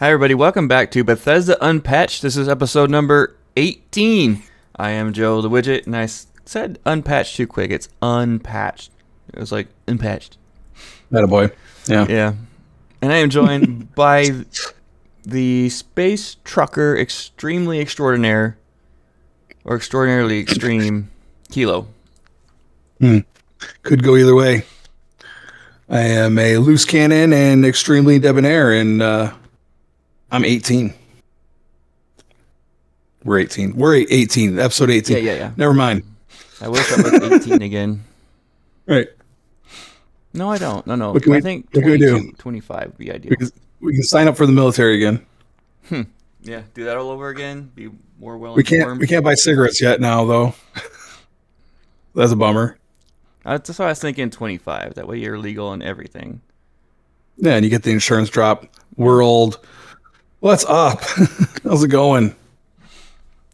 Hi, everybody. Welcome back to Bethesda Unpatched. This is episode number 18. I am Joe the Widget, and I said unpatched too quick. It's unpatched. It was like unpatched. Attaboy. Yeah. Yeah. And I am joined by the space trucker extremely extraordinaire, or extraordinarily extreme, Kilo. Could go either way. I am a loose cannon and extremely debonair, and I'm 18. We're 18. We're 18. Episode 18. Yeah. Never mind. I wish I was 18 again. Right. No, I don't. No. What can I think what can we 22, do? 25 would be ideal. We can sign up for the military again. Yeah, do that all over again. Be more well We informed. can't buy cigarettes yet now, though. That's a bummer. That's why I was thinking 25. That way you're legal and everything. Yeah, and you get the insurance drop. World. What's up? How's it going?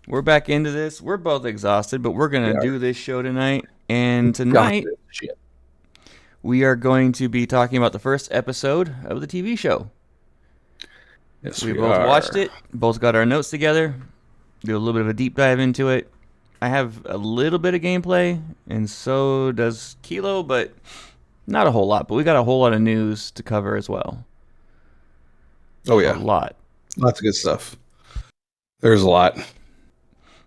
We're back into this. We're both exhausted, but we're going to do this show tonight. And tonight, we are going to be talking about the first episode of the TV show. Yes, we both watched it, both got our notes together, do a little bit of a deep dive into it. I have a little bit of gameplay, and so does Kilo, but not a whole lot. But we got a whole lot of news to cover as well. Oh, yeah. A lot. Lots of good stuff. There's a lot.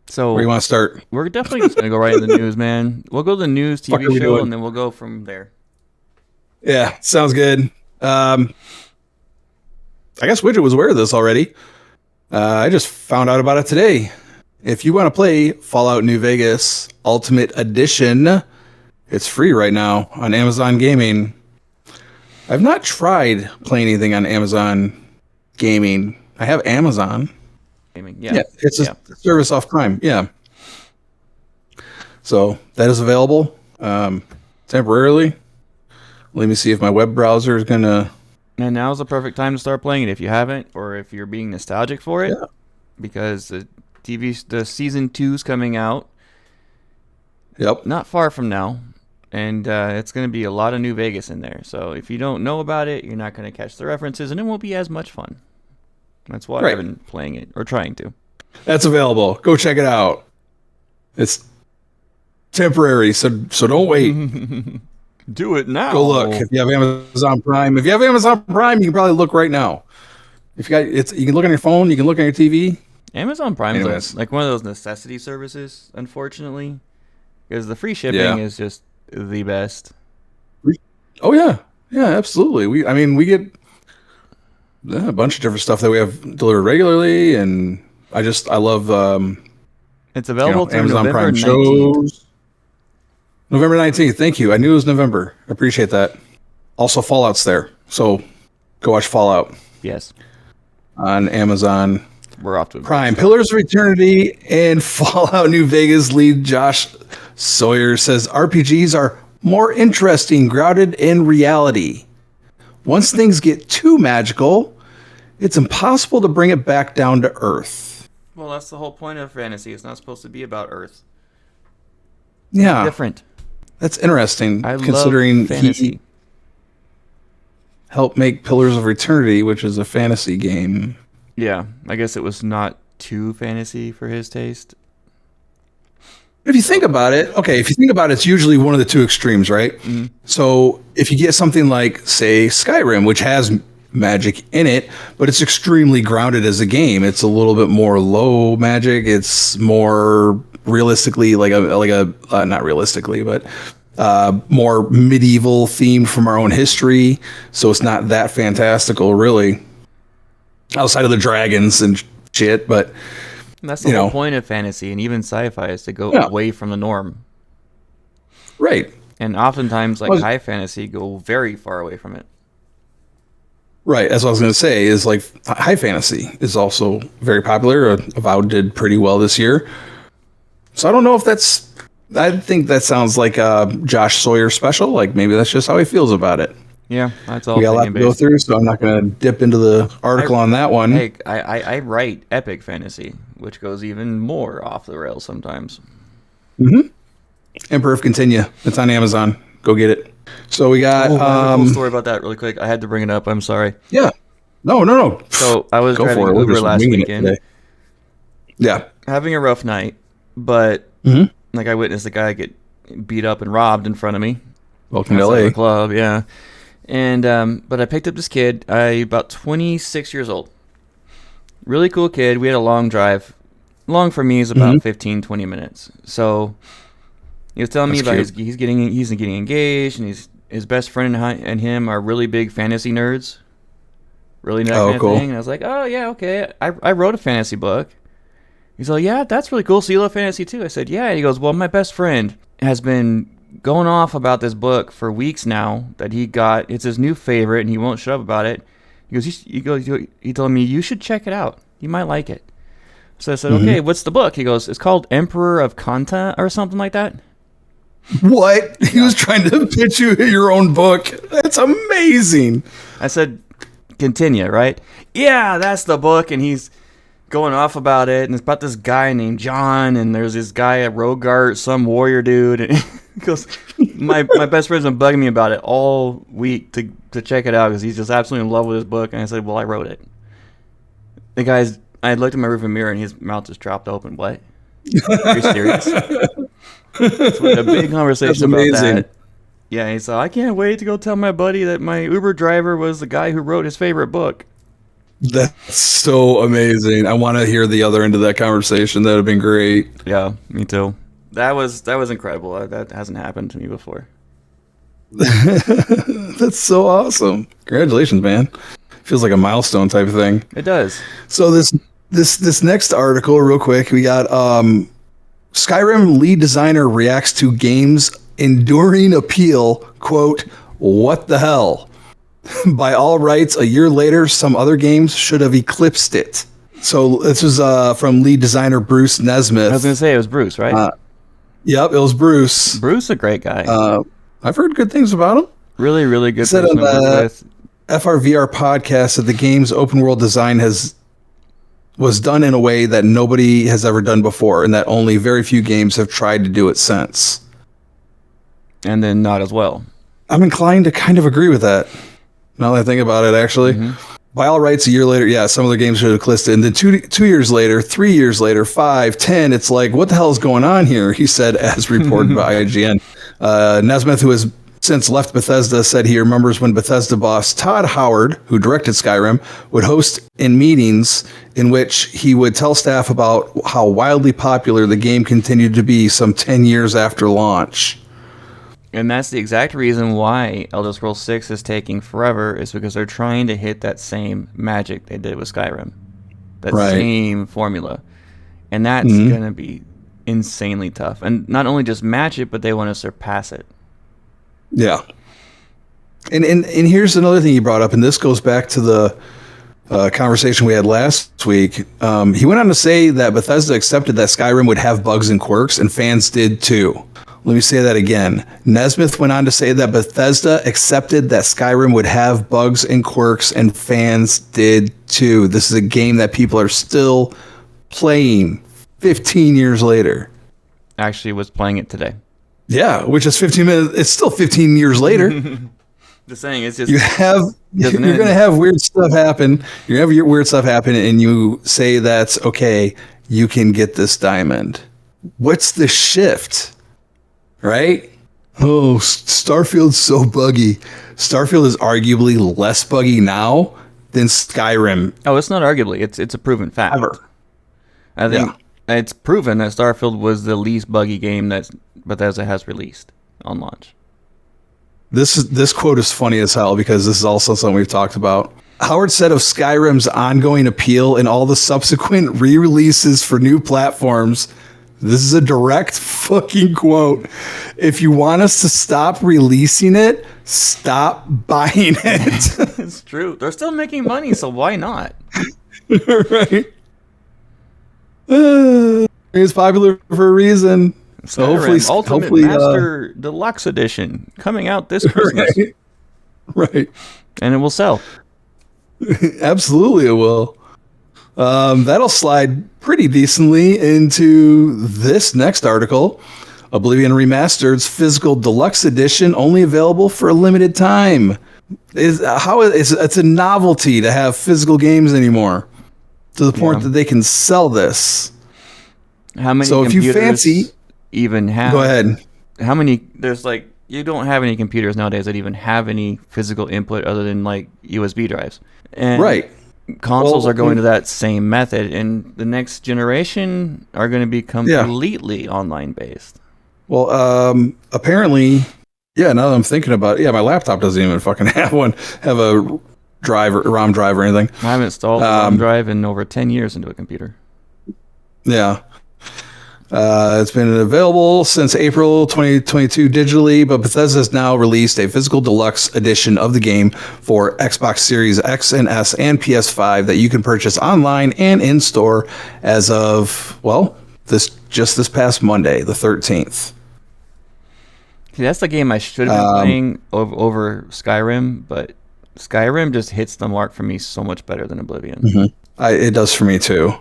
So where do you want to start? We're definitely just going to go right into the news, man. We'll go to the news TV show, and then we'll go from there. Yeah, sounds good. I guess Widget was aware of this already. I just found out about it today. If you want to play Fallout New Vegas Ultimate Edition, it's free right now on Amazon Gaming. I've not tried playing anything on Amazon Gaming. I have Amazon. Gaming, yeah. It's a service off Prime. Yeah. So that is available temporarily. Let me see if my web browser is going to... And now's the perfect time to start playing it if you haven't, or if you're being nostalgic for it, because the season 2's coming out. Yep. Not far from now, and it's going to be a lot of New Vegas in there. So if you don't know about it, you're not going to catch the references, and it won't be as much fun. That's why I've been playing it, or trying to. That's available. Go check it out. It's temporary, so don't wait. Do it now. Go look if you have Amazon Prime. If you have Amazon Prime, you can probably look right now. If you got you can look on your phone. You can look on your TV. Amazon Prime is like one of those necessity services, unfortunately, because the free shipping is just the best. Oh yeah, absolutely. We get a bunch of different stuff that we have delivered regularly, and I love. It's available through Amazon November Prime 19th. shows. November 19th. Thank you. I knew it was November. I appreciate that. Also, Fallout's there, so go watch Fallout. Yes. On Amazon. We're off to Prime. Pillars of Eternity and Fallout New Vegas lead Josh Sawyer says RPGs are more interesting, grounded in reality. Once things get too magical, it's impossible to bring it back down to Earth. Well, that's the whole point of fantasy. It's not supposed to be about Earth. Yeah. It's different. That's interesting, considering he helped make Pillars of Eternity, which is a fantasy game. Yeah, I guess it was not too fantasy for his taste. If you think about it, it's usually one of the two extremes, right? Mm-hmm. So if you get something like, say, Skyrim, which has magic in it, but it's extremely grounded as a game. It's a little bit more low magic. It's more realistically not realistically, but more medieval themed from our own history. So it's not that fantastical, really, outside of the dragons and shit. But that's the whole point of fantasy and even sci-fi is to go away from the norm. Right. And oftentimes, high fantasy go very far away from it. Right. That's what I was going to say is high fantasy is also very popular. Avowed did pretty well this year. So I don't know if I think that sounds like a Josh Sawyer special. Maybe that's just how he feels about it. Yeah, that's all. We got a lot to go through, so I'm not going to dip into the article on that one. Hey, I write epic fantasy, which goes even more off the rails sometimes. Mm-hmm. Emperor of Continue. It's on Amazon. Go get it. So we got I have a cool story about that really quick. I had to bring it up. I'm sorry. Yeah. No. So I was Go driving for it. We're Uber just last winging it weekend, today. Yeah. having a rough night, but Mhm. like I witnessed a guy get beat up and robbed in front of me Welcome to outside of LA. a club. Yeah, and but I picked up this kid. About 26 years old. Really cool kid. We had a long drive. Long for me is about 15, 20 minutes. So he was telling me That's about cute. he's getting engaged, and his best friend and him are really big fantasy nerds. Really that Oh, kind of cool. thing. And I was like, oh yeah, okay. I wrote a fantasy book. He's like, yeah, that's really cool. So you love fantasy too? I said, yeah. And he goes, well, my best friend has been going off about this book for weeks now that he got. It's his new favorite, and he won't shut up about it. He told me you should check it out. You might like it. So I said, okay, what's the book? He goes, it's called Emperor of Kanta or something like that. What? He was trying to pitch you your own book. That's amazing. I said, continue, right? Yeah, that's the book, and he's going off about it, and it's about this guy named John, and there's this guy at Rogart, some warrior dude, and he goes, my best friend's been bugging me about it all week to check it out because he's just absolutely in love with his book, and I said, well, I wrote it. I looked in my rearview mirror, and his mouth just dropped open. What? Are you serious? So we had a big conversation about that. Yeah, he said, I can't wait to go tell my buddy that my Uber driver was the guy who wrote his favorite book. That's so amazing. I want to hear the other end of that conversation. That would have been great. Yeah, me too. That was incredible. That hasn't happened to me before. That's so awesome. Congratulations, man. Feels like a milestone type of thing. It does. So this next article, real quick, we got Skyrim lead designer reacts to game's enduring appeal, quote, what the hell? By all rights, a year later, some other games should have eclipsed it. So this was from lead designer Bruce Nesmith. I was going to say it was Bruce, right? Yep, it was Bruce. Bruce is a great guy. I've heard good things about him. Really, really good Said person on to work with. FRVR podcast that the game's open world design was done in a way that nobody has ever done before, and that only very few games have tried to do it since. And then not as well. I'm inclined to kind of agree with that. Now that I think about it, actually. By all rights, a year later, yeah, some of the games should have eclipsed it. And then 2 years later, 3 years later, 5, 10, it's like, what the hell is going on here? He said, as reported by IGN. Nesmith, who has since left Bethesda, said he remembers when Bethesda boss Todd Howard, who directed Skyrim, would host in meetings in which he would tell staff about how wildly popular the game continued to be some 10 years after launch. And that's the exact reason why Elder Scrolls 6 is taking forever, is because they're trying to hit that same magic they did with Skyrim. That same formula. And that's going to be insanely tough. And not only just match it, but they want to surpass it. Yeah. And here's another thing he brought up, and this goes back to the conversation we had last week. He went on to say that Bethesda accepted that Skyrim would have bugs and quirks, and fans did too. Let me say that again. Nesmith went on to say that Bethesda accepted that Skyrim would have bugs and quirks, and fans did too. This is a game that people are still playing 15 years later. Actually was playing it today. Yeah, which is 15 minutes. It's still 15 years later. Just saying, it's just... You're going to have weird stuff happen. You're going to have your weird stuff happen, and you say that's okay, you can get this diamond. What's the shift? Right? Oh, Starfield's so buggy. Starfield is arguably less buggy now than Skyrim. Oh, it's not arguably. It's a proven fact. Ever. I think it's proven that Starfield was the least buggy game that Bethesda has released on launch. This quote is funny as hell because this is also something we've talked about. Howard said of Skyrim's ongoing appeal and all the subsequent re-releases for new platforms, this is a direct fucking quote. If you want us to stop releasing it, stop buying it. It's true. They're still making money, so why not? Right. It's popular for a reason. So Skyrim, Ultimate Master Deluxe Edition coming out this Christmas. Right. And it will sell. Absolutely it will. That'll slide pretty decently into this next article. Oblivion Remastered's physical deluxe edition only available for a limited time. It's a novelty to have physical games anymore, to the point that they can sell this. How many So if you fancy, even have? Go ahead. How many? There's like you don't have any computers nowadays that even have any physical input other than like USB drives. And Right. consoles are going to that same method, and the next generation are going to be completely online based. Well, apparently, now that I'm thinking about it, my laptop doesn't even fucking have a ROM drive or anything. I haven't installed a ROM drive in over 10 years into a computer. Yeah. It's been available since April 2022 digitally, but Bethesda has now released a physical deluxe edition of the game for Xbox Series X and S and PS5 that you can purchase online and in store as of, this past Monday, the 13th. See, that's the game I should have been playing over Skyrim, but Skyrim just hits the mark for me so much better than Oblivion. Mm-hmm. It does for me too.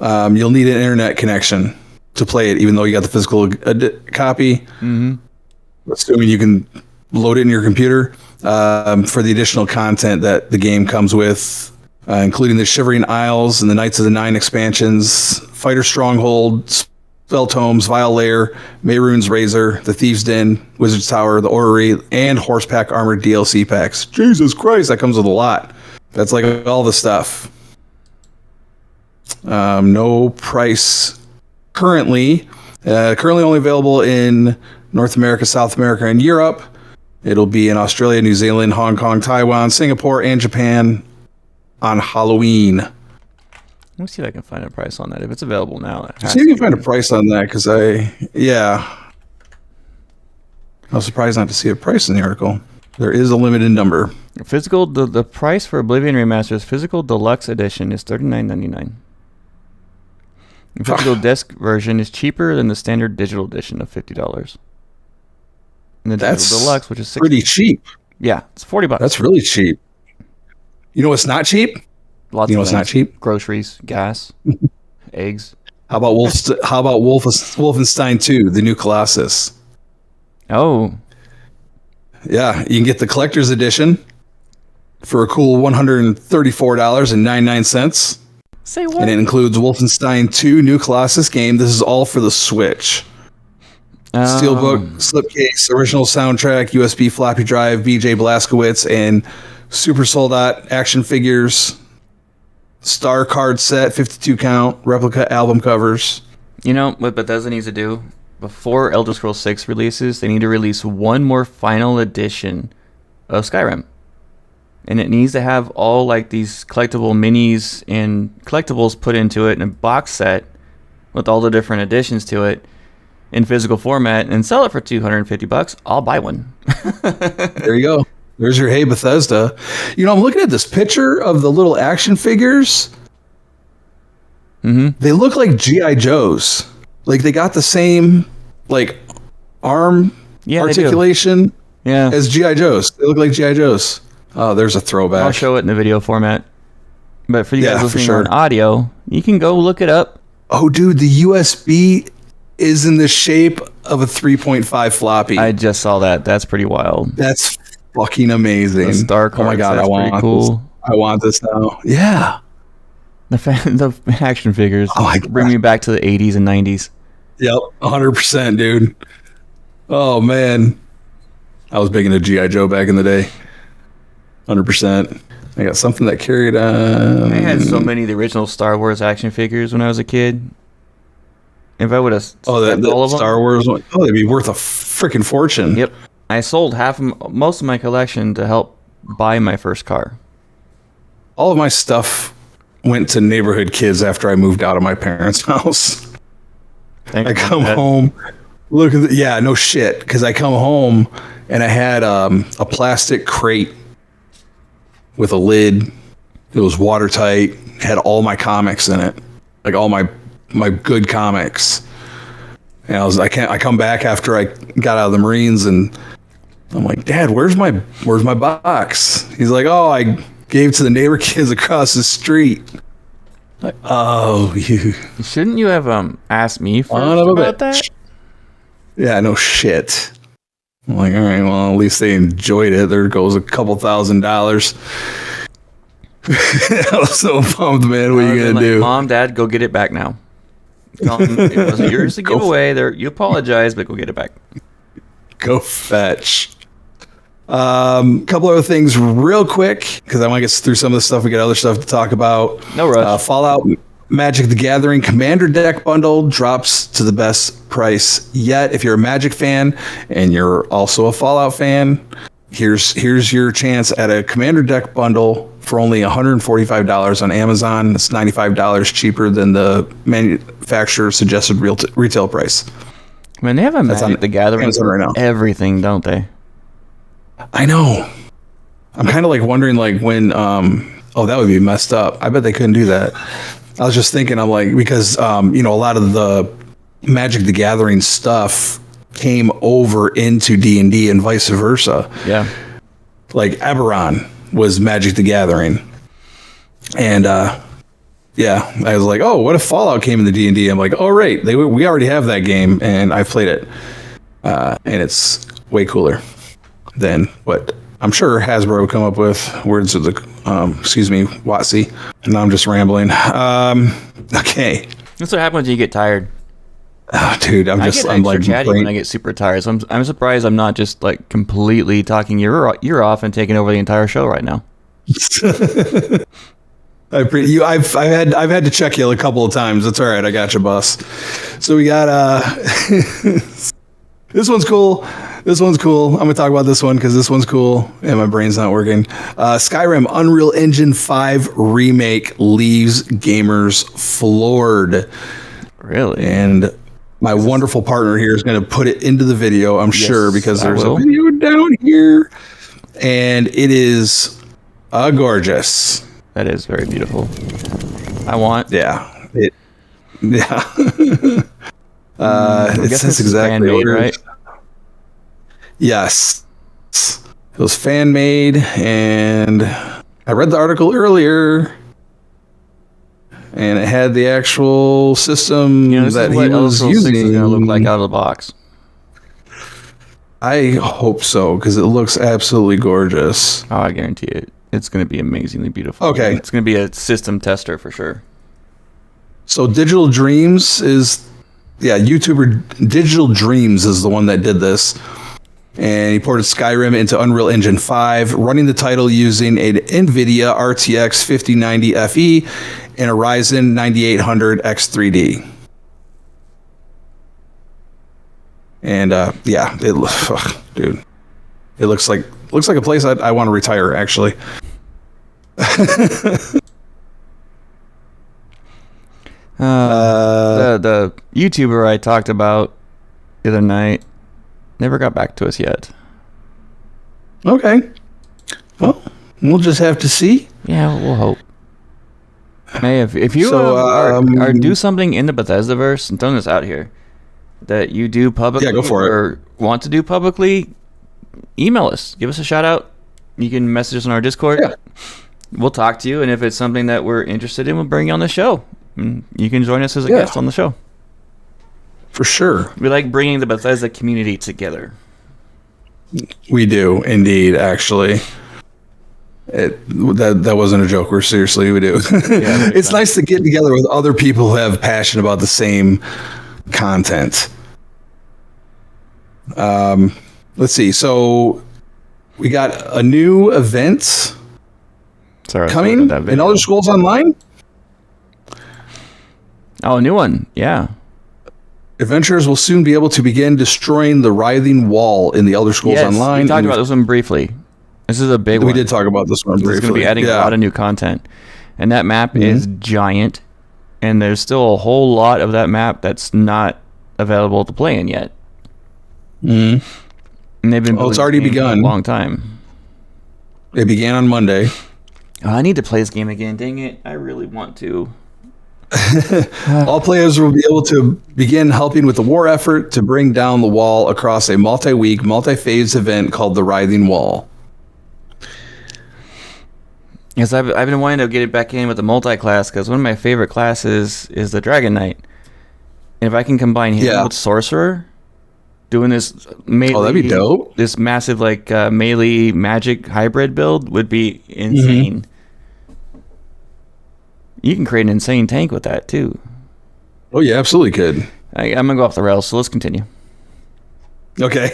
You'll need an internet connection to play it, even though you got the physical copy. Mm-hmm. Assuming you can load it in your computer for the additional content that the game comes with, including the Shivering Isles and the Knights of the Nine expansions, Fighter Stronghold, Spell Tomes, Vile Lair, Mehrunes Razor, The Thieves' Den, Wizard's Tower, The Orrery, and Horsepack Armored DLC packs. Jesus Christ, that comes with a lot. That's like all the stuff. No price currently only available in North America, South America, and Europe. It'll be in Australia, New Zealand, Hong Kong, Taiwan, Singapore, and Japan on Halloween. Let me see if I can find a price on that. If it's available now. See if you can find a price on that, because I was surprised not to see a price in the article. There is a limited number. The price for Oblivion Remastered's physical deluxe edition is $39.99. The physical disc version is cheaper than the standard digital edition of $50. And the digital deluxe, which is $60. Pretty cheap. Yeah, it's $40. That's really cheap. You know what's not cheap? Lots of what's not cheap? Groceries, gas, eggs. How about Wolfenstein 2, the new Colossus? Oh. Yeah, you can get the collector's edition for a cool $134.99. Say what? And it includes Wolfenstein 2, new Colossus game. This is all for the Switch. Steelbook, slipcase, original soundtrack, USB floppy drive, BJ Blazkowicz, and super sold out action figures, star card set, 52 count, replica album covers. You know what Bethesda needs to do? Before Elder Scrolls 6 releases, they need to release one more final edition of Skyrim. And it needs to have all like these collectible minis and collectibles put into it in a box set with all the different additions to it in physical format and sell it for $250. I'll buy one. There you go. There's your Hey Bethesda. You know, I'm looking at this picture of the little action figures. Mm-hmm. They look like G.I. Joes. Like they got the same like arm articulation as G.I. Joes. They look like G.I. Joes. Oh, there's a throwback. I'll show it in the video format. But for you guys listening on audio, you can go look it up. Oh, dude, the USB is in the shape of a 3.5 floppy. I just saw that. That's pretty wild. That's fucking amazing. The star cards, oh my god, I want cool. this. I want this now. Yeah. The action figures bring me back to the 80s and 90s. Yep, 100%, dude. Oh man, I was big into G.I. Joe back in the day. 100%. I got something that carried on. I had so many of the original Star Wars action figures when I was a kid. If I would have all of them, Star Wars one, they'd be worth a freaking fortune. Yep. I sold most of my collection to help buy my first car. All of my stuff went to neighborhood kids after I moved out of my parents' house. I come home, look at no shit, because I come home and I had a plastic crate with a lid. It was watertight, had all my comics in it, like all my good comics. And I come back after I got out of the Marines, and I'm like, Dad, where's my box? He's like, oh, I gave to the neighbor kids across the street. Like, oh, shouldn't you have asked me first about that? Yeah, no shit. I'm like, all right, well, at least they enjoyed it. There goes a couple $1,000. I was so pumped, man. What are you gonna do? Mom, Dad, go get it back now. It wasn't yours to give away. You apologize, but go get it back. Go fetch. Couple other things real quick, because I want to get through some of the stuff. We got other stuff to talk about. No rush. Fallout Magic the Gathering Commander Deck Bundle drops to the best price yet. If you're a Magic fan and you're also a Fallout fan, here's your chance at a Commander Deck Bundle for only $145 on Amazon. It's $95 cheaper than the manufacturer suggested retail price. I mean, they have a Magic the Gathering for right now. Everything, don't they? I know. I'm kind of like wondering like when that would be messed up. I bet they couldn't do that. I was just thinking, I'm like, because a lot of the Magic the Gathering stuff came over into D&D and vice versa. Yeah. Like Eberron was Magic the Gathering. And I was like, oh, what if Fallout came into D&D? I'm like, oh, right. We already have that game, and I've played it. And it's way cooler than what I'm sure Hasbro would come up with. Words of the, WotC. And now I'm just rambling. Okay. That's what happens when you get tired. Oh, dude, I'm like chatty when I get super tired. So I'm surprised I'm not just like completely talking your off and taking over the entire show right now. I've had to check you a couple of times. That's all right. I got you, boss. So we got this one's cool. I'm gonna talk about this one because this one's cool and my brain's not working. Skyrim Unreal Engine 5 remake leaves gamers floored. Really? And my wonderful partner here is going to put it into the video, I'm sure, because there's a video down here, and it is gorgeous. That is very beautiful. It says exactly what it is. Right? Yes. It was fan made, and I read the article earlier, and it had the actual system that he was using. Is going to look like out of the box. I hope so, because it looks absolutely gorgeous. Oh, I guarantee it. It's going to be amazingly beautiful. Okay. It's going to be a system tester for sure. So Digital Dreams is, YouTuber Digital Dreams is the one that did this. And he ported Skyrim into Unreal Engine 5, running the title using an NVIDIA RTX 5090 FE and a Ryzen 9800 X3D. And dude, it looks like a place I want to retire, actually. The YouTuber I talked about the other night never got back to us yet. Okay. Well, we'll just have to see. Yeah, we'll hope. Hey, if you are do something in the Bethesdaverse, and throwing this out here, that you do publicly go for or want to do publicly, email us. Give us a shout out. You can message us on our Discord. Yeah. We'll talk to you, and if it's something that we're interested in, we'll bring you on the show. And you can join us as a guest on the show. For sure. We like bringing the Bethesda community together. We do, indeed, actually. That wasn't a joke. We do. It's nice to get together with other people who have passion about the same content. Let's see. So we got a new event coming in Elder Scrolls Online. Oh, a new one. Yeah. Adventurers will soon be able to begin destroying the writhing wall in the Elder Scrolls Online. We talked about this one briefly. This is a big one. We did talk about this one briefly. It's going to be adding a lot of new content. And that map is giant. And there's still a whole lot of that map that's not available to play in yet. Mm-hmm. And they've been it's already begun. For a long time. It began on Monday. Oh, I need to play this game again. Dang it. I really want to. All players will be able to begin helping with the war effort to bring down the wall across a multi-week, multi-phase event called the Writhing Wall. Yes, I've been wanting to get it back in with the multi-class because one of my favorite classes is the Dragon Knight. And if I can combine him with Sorcerer, doing this melee. Oh, that'd be dope. This massive like melee magic hybrid build would be insane. You can create an insane tank with that too. Oh, yeah, absolutely could. I'm gonna go off the rails, so let's continue. Okay.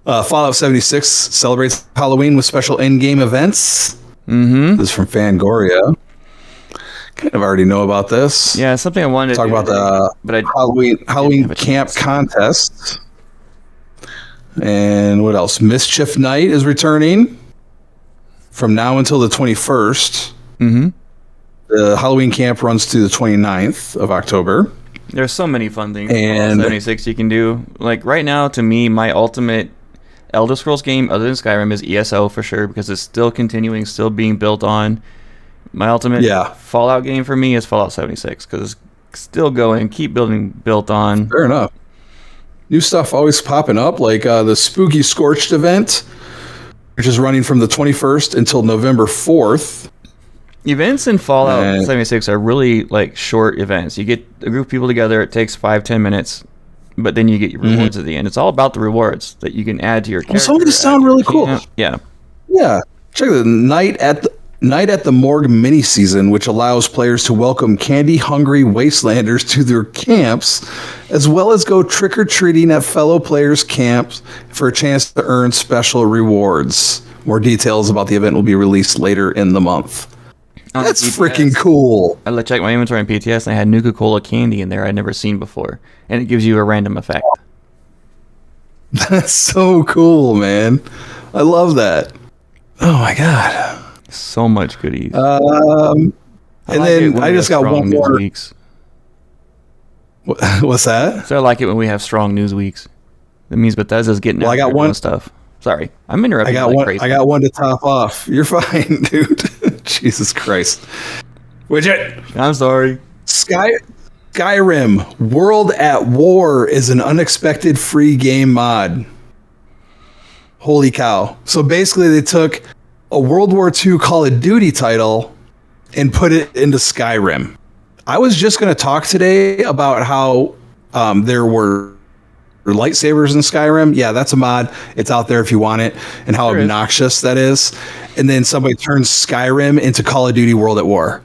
Fallout 76 celebrates Halloween with special in-game events. This is from Fangoria. Kind of already know about this. Yeah, something I wanted Talk to about the Halloween camp contest. And what else? Mischief Night is returning from now until the 21st. The Halloween camp runs to the 29th of October. There's so many fun things And- in 76 you can do. Like right now, to me, my ultimate Elder Scrolls game, other than Skyrim, is ESO for sure, because it's still continuing, still being built on. My ultimate Fallout game for me is Fallout 76, because it's still going, keep built on. Fair enough. New stuff always popping up, like the Spooky Scorched event, which is running from the 21st until November 4th. Events in Fallout 76 are really like short events. You get a group of people together, it takes 5-10 minutes, but then you get your rewards at the end. It's all about the rewards that you can add to your character. Some of these sound really cool. Yeah. Yeah. Check the Night at the Morgue mini season, which allows players to welcome candy-hungry wastelanders to their camps, as well as go trick-or-treating at fellow players' camps for a chance to earn special rewards. More details about the event will be released later in the month. That's freaking cool. I checked my inventory on PTS, and I had Nuka-Cola candy in there I'd never seen before, and it gives you a random effect. That's so cool, man. I love that. Oh my god. So much goodies. And then I just got one more. Weeks. What's that? So I like it when we have strong news weeks. That means Bethesda's getting I got one stuff. Sorry, I'm interrupting. I got one to top off. You're fine, dude. Jesus Christ. Widget. I'm sorry. Skyrim World at War is an unexpected free game mod. Holy cow. So basically they took a World War II Call of Duty title and put it into Skyrim. I was just going to talk today about how there were lightsabers in Skyrim. Yeah, that's a mod. It's out there if you want it, and how obnoxious that is. And then somebody turns Skyrim into Call of Duty World at War.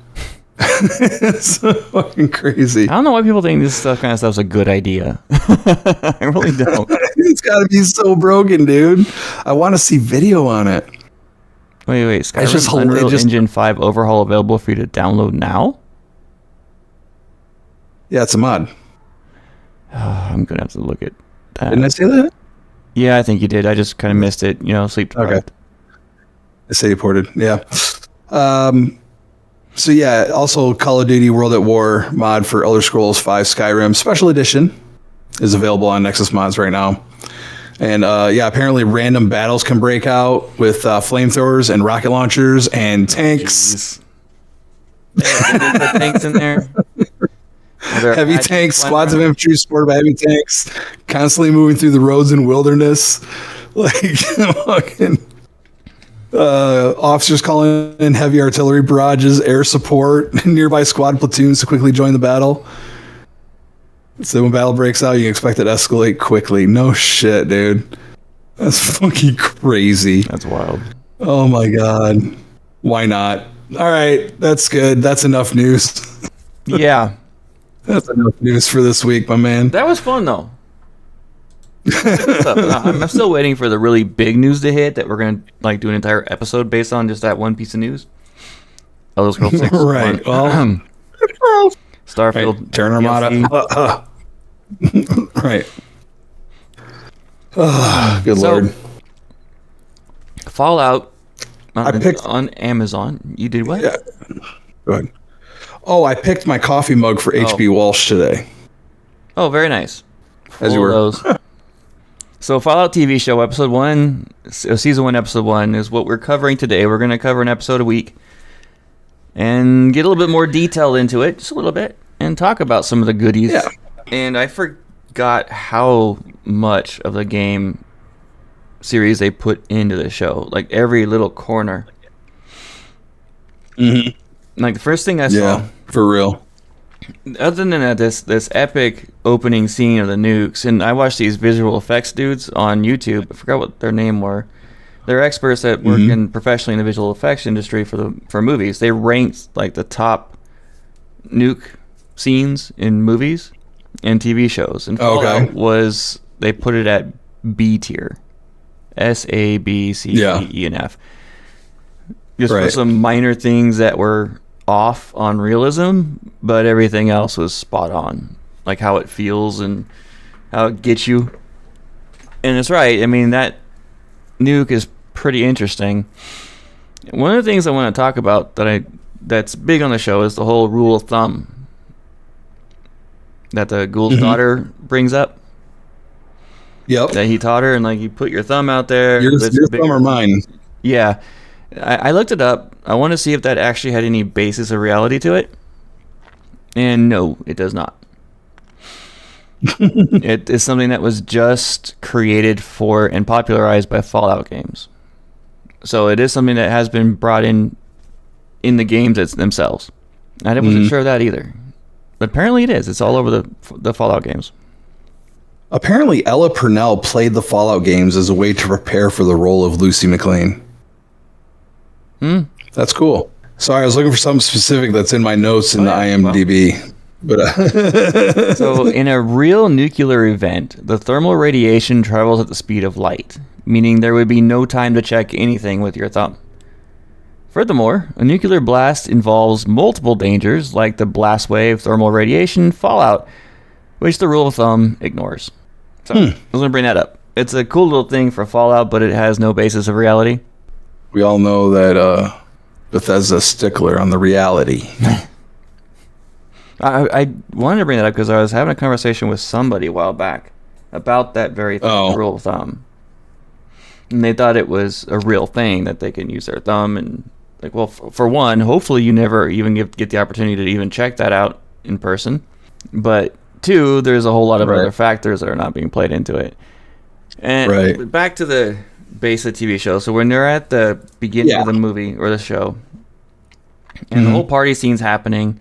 It's so fucking crazy. I don't know why people think this kind of stuff's a good idea. I really don't. It's got to be so broken, dude. I want to see video on it. Wait. Skyrim's Unreal Engine 5 overhaul available for you to download now? Yeah, it's a mod. I'm going to have to look at that. Didn't I say that? Yeah, I think you did. I just kind of missed it. Sleep deprived. Okay. I say you ported. Yeah. So yeah, also Call of Duty World at War mod for Elder Scrolls 5 Skyrim Special Edition is available on Nexus Mods right now. And apparently random battles can break out with flamethrowers and rocket launchers and tanks. Tanks in there. Heavy tanks, squads of infantry supported by heavy tanks, constantly moving through the roads and wilderness. Like fucking officers calling in heavy artillery barrages, air support, and nearby squad platoons to quickly join the battle. So when battle breaks out, you can expect it to escalate quickly. No shit, dude. That's fucking crazy. That's wild. Oh my god. Why not? All right, that's good. That's enough news. Yeah. That's enough news for this week, my man. That was fun, though. I'm still waiting for the really big news to hit that we're going to do an entire episode based on just that one piece of news. Elder Scrolls 6. Right. Well, Starfield. Right. Turn Armada. Right. Good Lord. Fallout I picked on Amazon. You did what? Yeah. Go ahead. Oh, I picked my coffee mug for HB Walsh today. Oh, very nice. As you were. Those. So Fallout TV show episode 1, season 1 episode 1 is what we're covering today. We're going to cover an episode a week and get a little bit more detail into it, just a little bit, and talk about some of the goodies. Yeah. And I forgot how much of the game series they put into the show, like every little corner. Mm-hmm. Like the first thing I saw. Yeah, for real. Other than that, this epic opening scene of the nukes, and I watched these visual effects dudes on YouTube. I forgot what their name were. They're experts that work in professionally in the visual effects industry for movies. They ranked like the top nuke scenes in movies and TV shows, and Fallout was, they put it at B tier, SABCDENF. Just for some minor things that were off on realism, but everything else was spot on, like how it feels and how it gets you. And it's right. I mean, that nuke is pretty interesting. One of the things I want to talk about that's big on the show is the whole rule of thumb that the Ghoul's daughter brings up. Yep. That he taught her, and like, you put your thumb out there. Your thumb or mine. Yeah. I looked it up. I want to see if that actually had any basis of reality to it. And no, it does not. It is something that was just created for and popularized by Fallout games. So it is something that has been brought in the games themselves. I wasn't sure of that either. But apparently it is. It's all over the Fallout games. Apparently Ella Purnell played the Fallout games as a way to prepare for the role of Lucy McLean. That's cool. Sorry, I was looking for something specific that's in my notes in the IMDb. But so, in a real nuclear event, the thermal radiation travels at the speed of light, meaning there would be no time to check anything with your thumb. Furthermore, a nuclear blast involves multiple dangers, like the blast wave, thermal radiation, fallout, which the rule of thumb ignores. So, I was going to bring that up. It's a cool little thing for Fallout, but it has no basis of reality. We all know that Bethesda's stickler on the reality. I wanted to bring that up because I was having a conversation with somebody a while back about that very thing, rule of thumb. And they thought it was a real thing that they can use their thumb. And like, well, for one, hopefully you never even get the opportunity to even check that out in person. But two, there's a whole lot of other factors that are not being played into it. And back to the base of the TV show. So when they're at the beginning of the movie or the show, and the whole party scene's happening,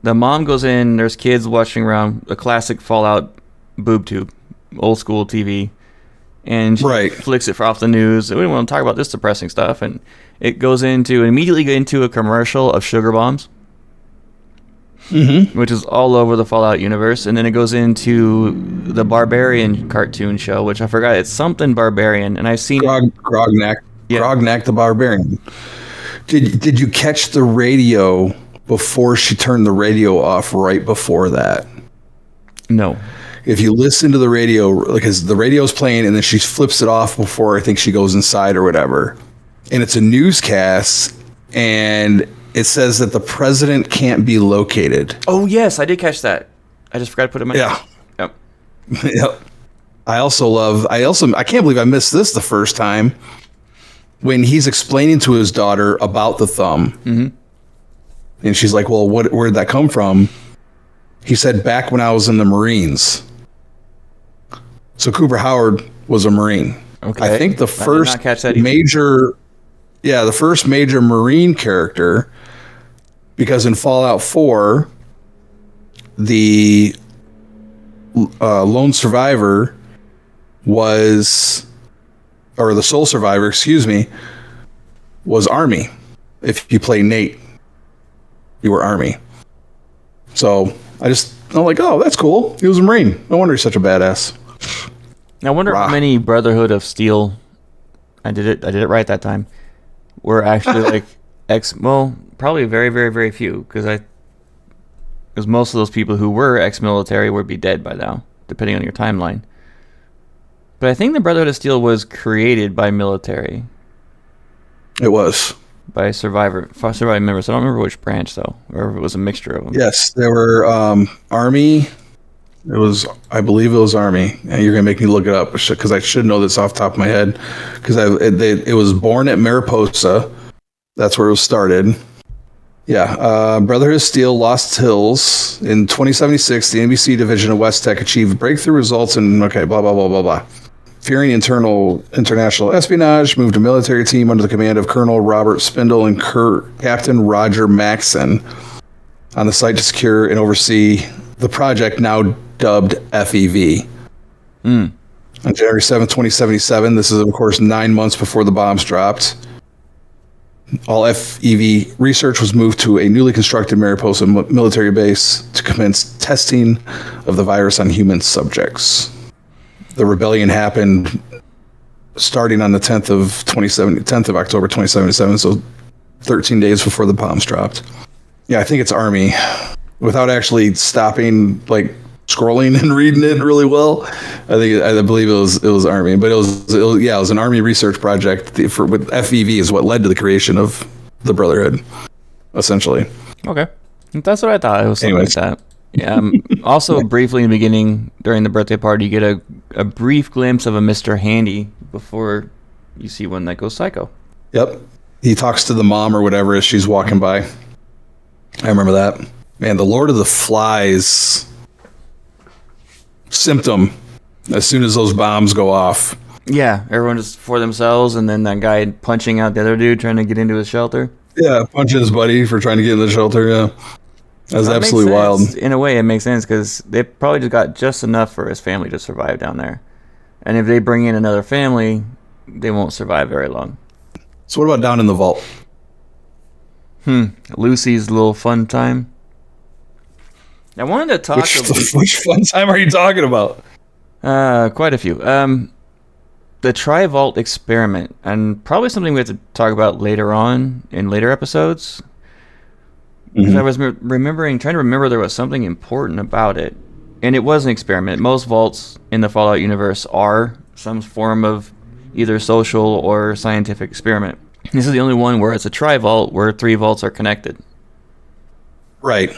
the mom goes in, there's kids watching around a classic Fallout boob tube, old school TV, and she flicks it off the news. We don't want to talk about this depressing stuff, and it goes immediately into a commercial of sugar bombs, which is all over the Fallout universe, and then it goes into the Barbarian cartoon show, which I forgot, it's something Barbarian, and I've seen Grognak the Barbarian. Did you catch the radio before she turned the radio off right before that? No. If you listen to the radio, because the radio's playing and then she flips it off before I think she goes inside or whatever, and it's a newscast, and it says that the president can't be located. Oh, yes, I did catch that. I just forgot to put it in my notes. Yep. Yep. I can't believe I missed this the first time, when he's explaining to his daughter about the thumb. And she's like, well, where'd that come from? He said, back when I was in the Marines. So Cooper Howard was a Marine. Okay. I think the first major Marine character, because in Fallout 4, the lone survivor the sole survivor, was Army. If you play Nate, you were Army. So I'm like, oh, that's cool. He was a Marine. No wonder he's such a badass. I wonder how many Brotherhood of Steel, I did it right that time, were actually like probably very, very, very few, because most of those people who were ex-military would be dead by now, depending on your timeline. But I think the Brotherhood of Steel was created by military. It was. By survivor members. I don't remember which branch, though, or if it was a mixture of them. Yes, there were Army. I believe it was Army. And you're going to make me look it up, because I should know this off the top of my head, because it was born at Mariposa. That's where it was started. Yeah, Brotherhood of Steel, Lost Hills. In 2076, the NBC division of West Tech achieved breakthrough results in, blah, blah, blah, blah, blah. Fearing international espionage, moved a military team under the command of Colonel Robert Spindle and Captain Roger Maxson. on the site to secure and oversee the project now dubbed FEV. On January 7th, 2077, this is, of course, 9 months before the bombs dropped. All FEV research was moved to a newly constructed Mariposa military base to commence testing of the virus on human subjects. The rebellion happened starting on the 10th of October 2077, so 13 days before the bombs dropped. Yeah, I think it's Army. Without actually stopping, like, scrolling and reading it really well, I believe it was Army, but it was an Army research project with FEV is what led to the creation of the Brotherhood, essentially. Okay, that's what I thought. It was something like that. Yeah. Also, briefly in the beginning, during the birthday party, you get a brief glimpse of a Mr. Handy before you see one that goes psycho. Yep, he talks to the mom or whatever as she's walking by. I remember that. Man, the Lord of the Flies symptom as soon as those bombs go off. Yeah, everyone just for themselves, and then that guy punching out the other dude trying to get into his shelter. Yeah, punching his buddy for trying to get in the shelter. Yeah, that's absolutely wild. In a way, it makes sense because they probably just got just enough for his family to survive down there, and if they bring in another family, they won't survive very long. So what about down in the vault? Lucy's little fun time. I wanted to talk which fun time are you talking about? Quite a few. The Tri-Vault experiment, and probably something we have to talk about later on in later episodes. Because I was trying to remember there was something important about it. And it was an experiment. Most vaults in the Fallout universe are some form of either social or scientific experiment. This is the only one where it's a Tri-Vault where 3 vaults are connected. Right.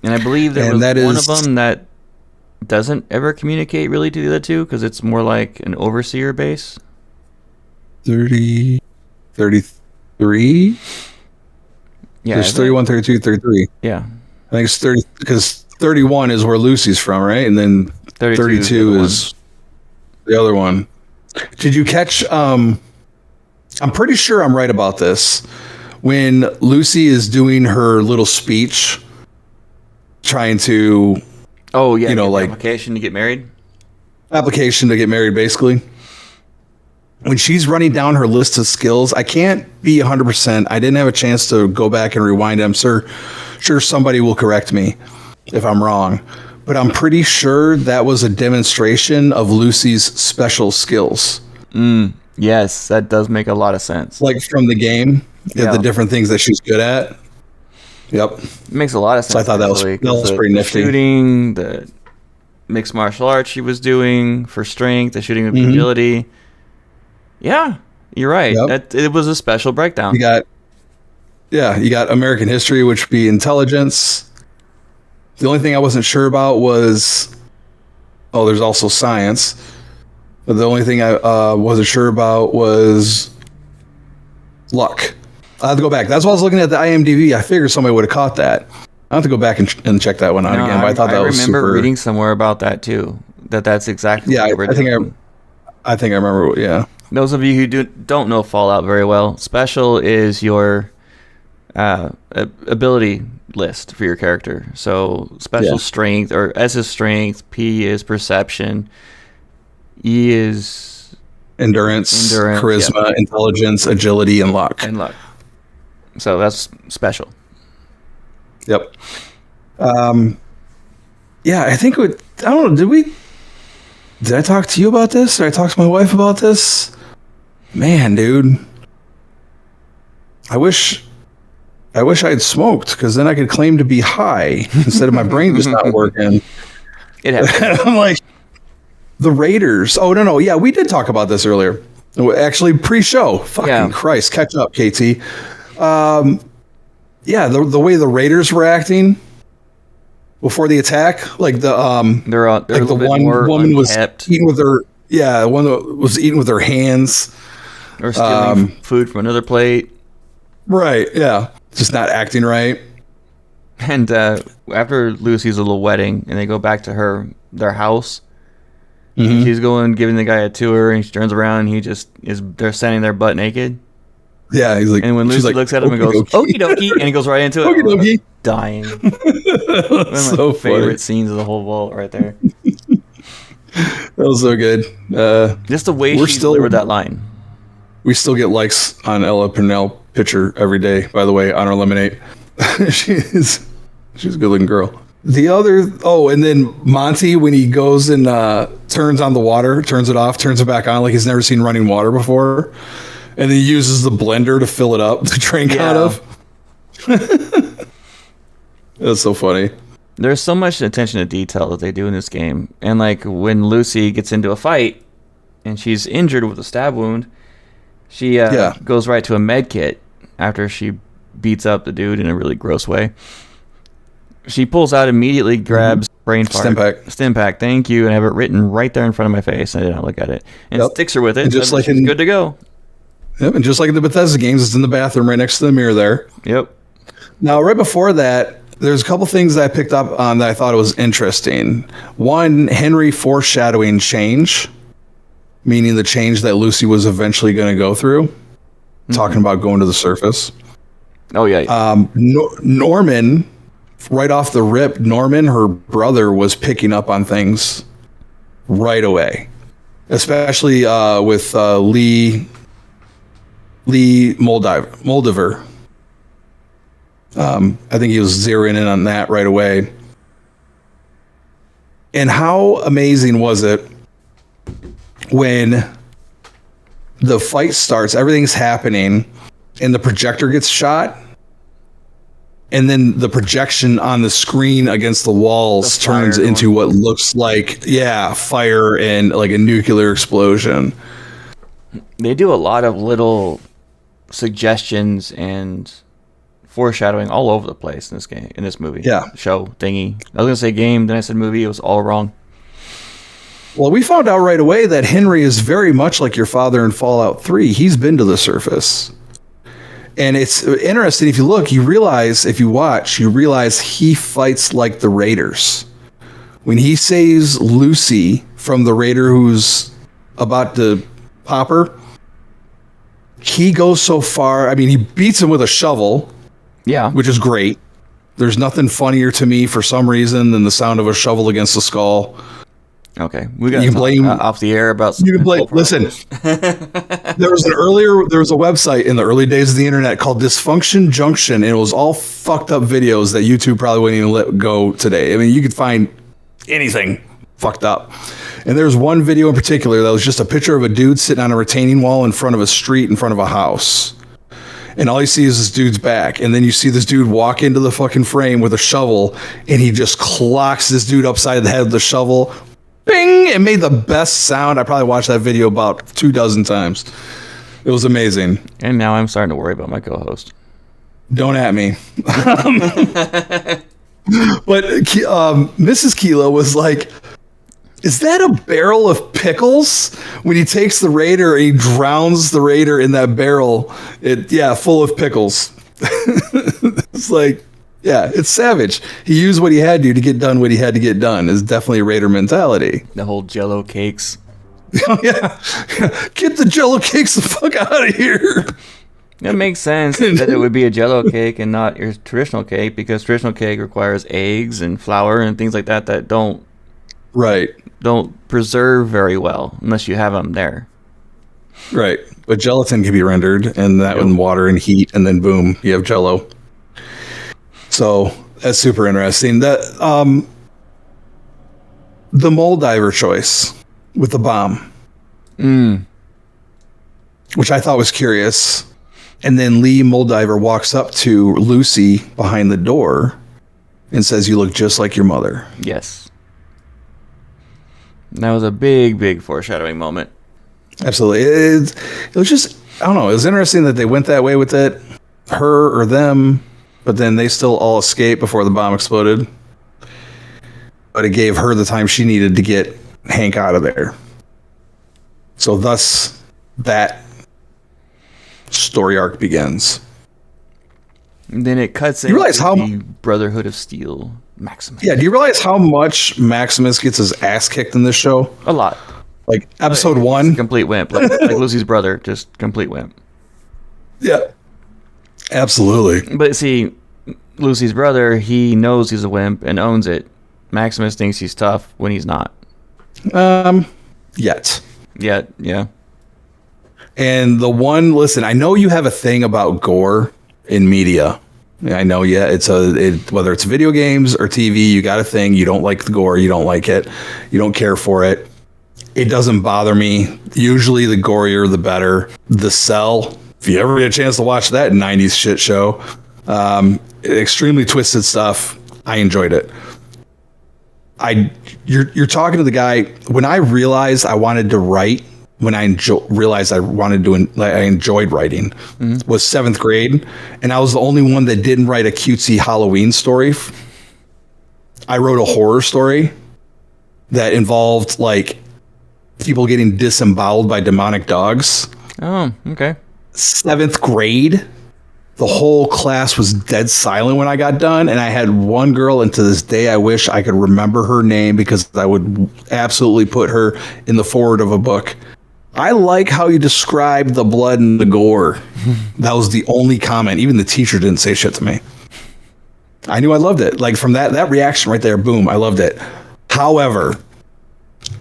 And I believe there was one of them that doesn't ever communicate really to the other two because it's more like an overseer base. 33? Yeah. There's 31, 32, 33. Yeah. I think it's 30 because 31 is where Lucy's from, right? And then 32 is the other one. Did you catch... I'm pretty sure I'm right about this. When Lucy is doing her little speech... trying to application to get married, basically, when she's running down her list of skills, I can't be 100%. I didn't have a chance to go back and rewind it. I'm sure somebody will correct me if I'm wrong, but I'm pretty sure that was a demonstration of Lucy's special skills. Yes, that does make a lot of sense, like from the game. The different things that she's good at. Yep. It makes a lot of sense. So I thought that was pretty nifty. Shooting, the mixed martial arts she was doing for strength, the shooting with agility. Yeah, you're right. Yep. It was a special breakdown. You got American history, which would be intelligence. The only thing I wasn't sure about was, there's also science. But the only thing I wasn't sure about was luck. I have to go back. That's why I was looking at the IMDb. I figured somebody would have caught that. I have to go back and check that one out again. But I thought that was super. I remember reading somewhere about that too. That's exactly. Yeah, I think I remember. Yeah. Those of you who don't know Fallout very well, special is your ability list for your character. So special strength, or S is strength, P is perception, E is endurance, charisma, intelligence, agility, and luck. So that's special. Yep. I think I don't know. Did I talk to you about this? Did I talk to my wife about this? Man, dude. I wish I had smoked, because then I could claim to be high instead of my brain just not working. It happens. I'm like, the Raiders. Oh, no. Yeah, we did talk about this earlier. Actually, pre-show. Fucking Christ. Catch up, KT. The way the Raiders were acting before the attack, like they're like the one woman was eating with her. Yeah, one that was eating with her hands, or stealing food from another plate. Right. Yeah, just not acting right. And after Lucy's little wedding, and they go back to their house. Mm-hmm. She's giving the guy a tour, and she turns around, and they're standing there butt naked. Yeah, he's like, and when Lucy looks at him and goes, "Okie dokie," and he goes right into it. Okie dokie. dying. One of my So favorite funny. scenes of the whole vault right there. That was so good. Just the way We're she still- delivered that line. We still get likes on Ella Purnell picture every day, by the way, on our lemonade. she's a good looking girl. The other, and then Monty, when he goes and turns on the water, turns it off, turns it back on like he's never seen running water before. And then he uses the blender to fill it up to drink out of. That's so funny. There's so much attention to detail that they do in this game. And like when Lucy gets into a fight and she's injured with a stab wound, she goes right to a med kit after she beats up the dude in a really gross way. She pulls out, immediately grabs brain fart. Stim pack, thank you. And I have it written right there in front of my face. I did not look at it. And sticks her with it. And just like she's good to go. Yep, and just like in the Bethesda games, it's in the bathroom right next to the mirror there. Yep. Now, right before that, there's a couple things that I picked up on that I thought was interesting. One, Henry foreshadowing change, meaning the change that Lucy was eventually going to go through. Talking about going to the surface. Oh, yeah. Norman, right off the rip, Norman, her brother, was picking up on things right away. Especially with Lee Moldaver. I think he was zeroing in on that right away. And how amazing was it when the fight starts, everything's happening, and the projector gets shot, and then the projection on the screen against the walls turns into what looks like, fire and like a nuclear explosion. They do a lot of little suggestions and foreshadowing all over the place in this game, in this movie. Show thingy. I was gonna say game, then I said movie. It was all wrong. Well, we found out right away that Henry is very much like your father in Fallout 3. He's been to the surface. And it's interesting, if you look, you realize he fights like the Raiders. When he saves Lucy from the Raider who's about to pop her, he goes so far. I mean, he beats him with a shovel. Yeah. Which is great. There's nothing funnier to me for some reason than the sound of a shovel against the skull. Okay, we got to talk off the air about. You can blame. Listen, there was a website in the early days of the internet called Dysfunction Junction, and it was all fucked up videos that YouTube probably wouldn't even let go today. I mean, you could find anything fucked up. And there's one video in particular that was just a picture of a dude sitting on a retaining wall in front of a street in front of a house. And all you see is this dude's back. And then you see this dude walk into the fucking frame with a shovel, and he just clocks this dude upside the head with the shovel. Bing! It made the best sound. I probably watched that video about 24 times. It was amazing. And now I'm starting to worry about my co-host. Don't at me. But Mrs. Kilo was like, is that a barrel of pickles? When he takes the Raider and he drowns the Raider in that barrel, full of pickles. It's like, it's savage. He used what he had to get done what he had to get done. Is definitely a Raider mentality. The whole Jello cakes. Yeah. Get the Jello cakes the fuck out of here. It makes sense that it would be a Jello cake and not your traditional cake, because traditional cake requires eggs and flour and things like that don't preserve very well unless you have them there. Right. But gelatin can be rendered, and that with water and heat, and then boom, you have Jello. So that's super interesting. The Moldiver choice with the bomb, which I thought was curious. And then Lee Moldiver walks up to Lucy behind the door and says, "You look just like your mother." Yes. That was a big, big foreshadowing moment. Absolutely. It was just, I don't know. It was interesting that they went that way with it, her or them, but then they still all escaped before the bomb exploded. But it gave her the time she needed to get Hank out of there. So thus, that story arc begins. And then it cuts into the Brotherhood of Steel, Maximus. Yeah, do you realize how much Maximus gets his ass kicked in this show? A lot. Like episode 1, complete wimp, like Lucy's brother, just complete wimp. Yeah, absolutely. But see, Lucy's brother, he knows he's a wimp and owns it. Maximus thinks he's tough when he's not. Yet. Yeah. And listen, I know you have a thing about gore in media. I know, whether it's video games or TV, you got a thing. You don't like the gore. You don't like it. You don't care for it. It doesn't bother me. Usually the gorier, the better. The Cell, if you ever get a chance to watch that 90s shit show, extremely twisted stuff. I enjoyed it. You're talking to the guy. When I realized I wanted to write, realized I enjoyed writing, was 7th grade, and I was the only one that didn't write a cutesy Halloween story. I wrote a horror story that involved like people getting disemboweled by demonic dogs. Oh, okay. 7th grade. The whole class was dead silent when I got done, and I had one girl, and to this day I wish I could remember her name because I would absolutely put her in the forward of a book. I like how you described the blood and the gore. That was the only comment. Even the teacher didn't say shit to me. I knew I loved it. Like from that reaction right there, boom, I loved it. However,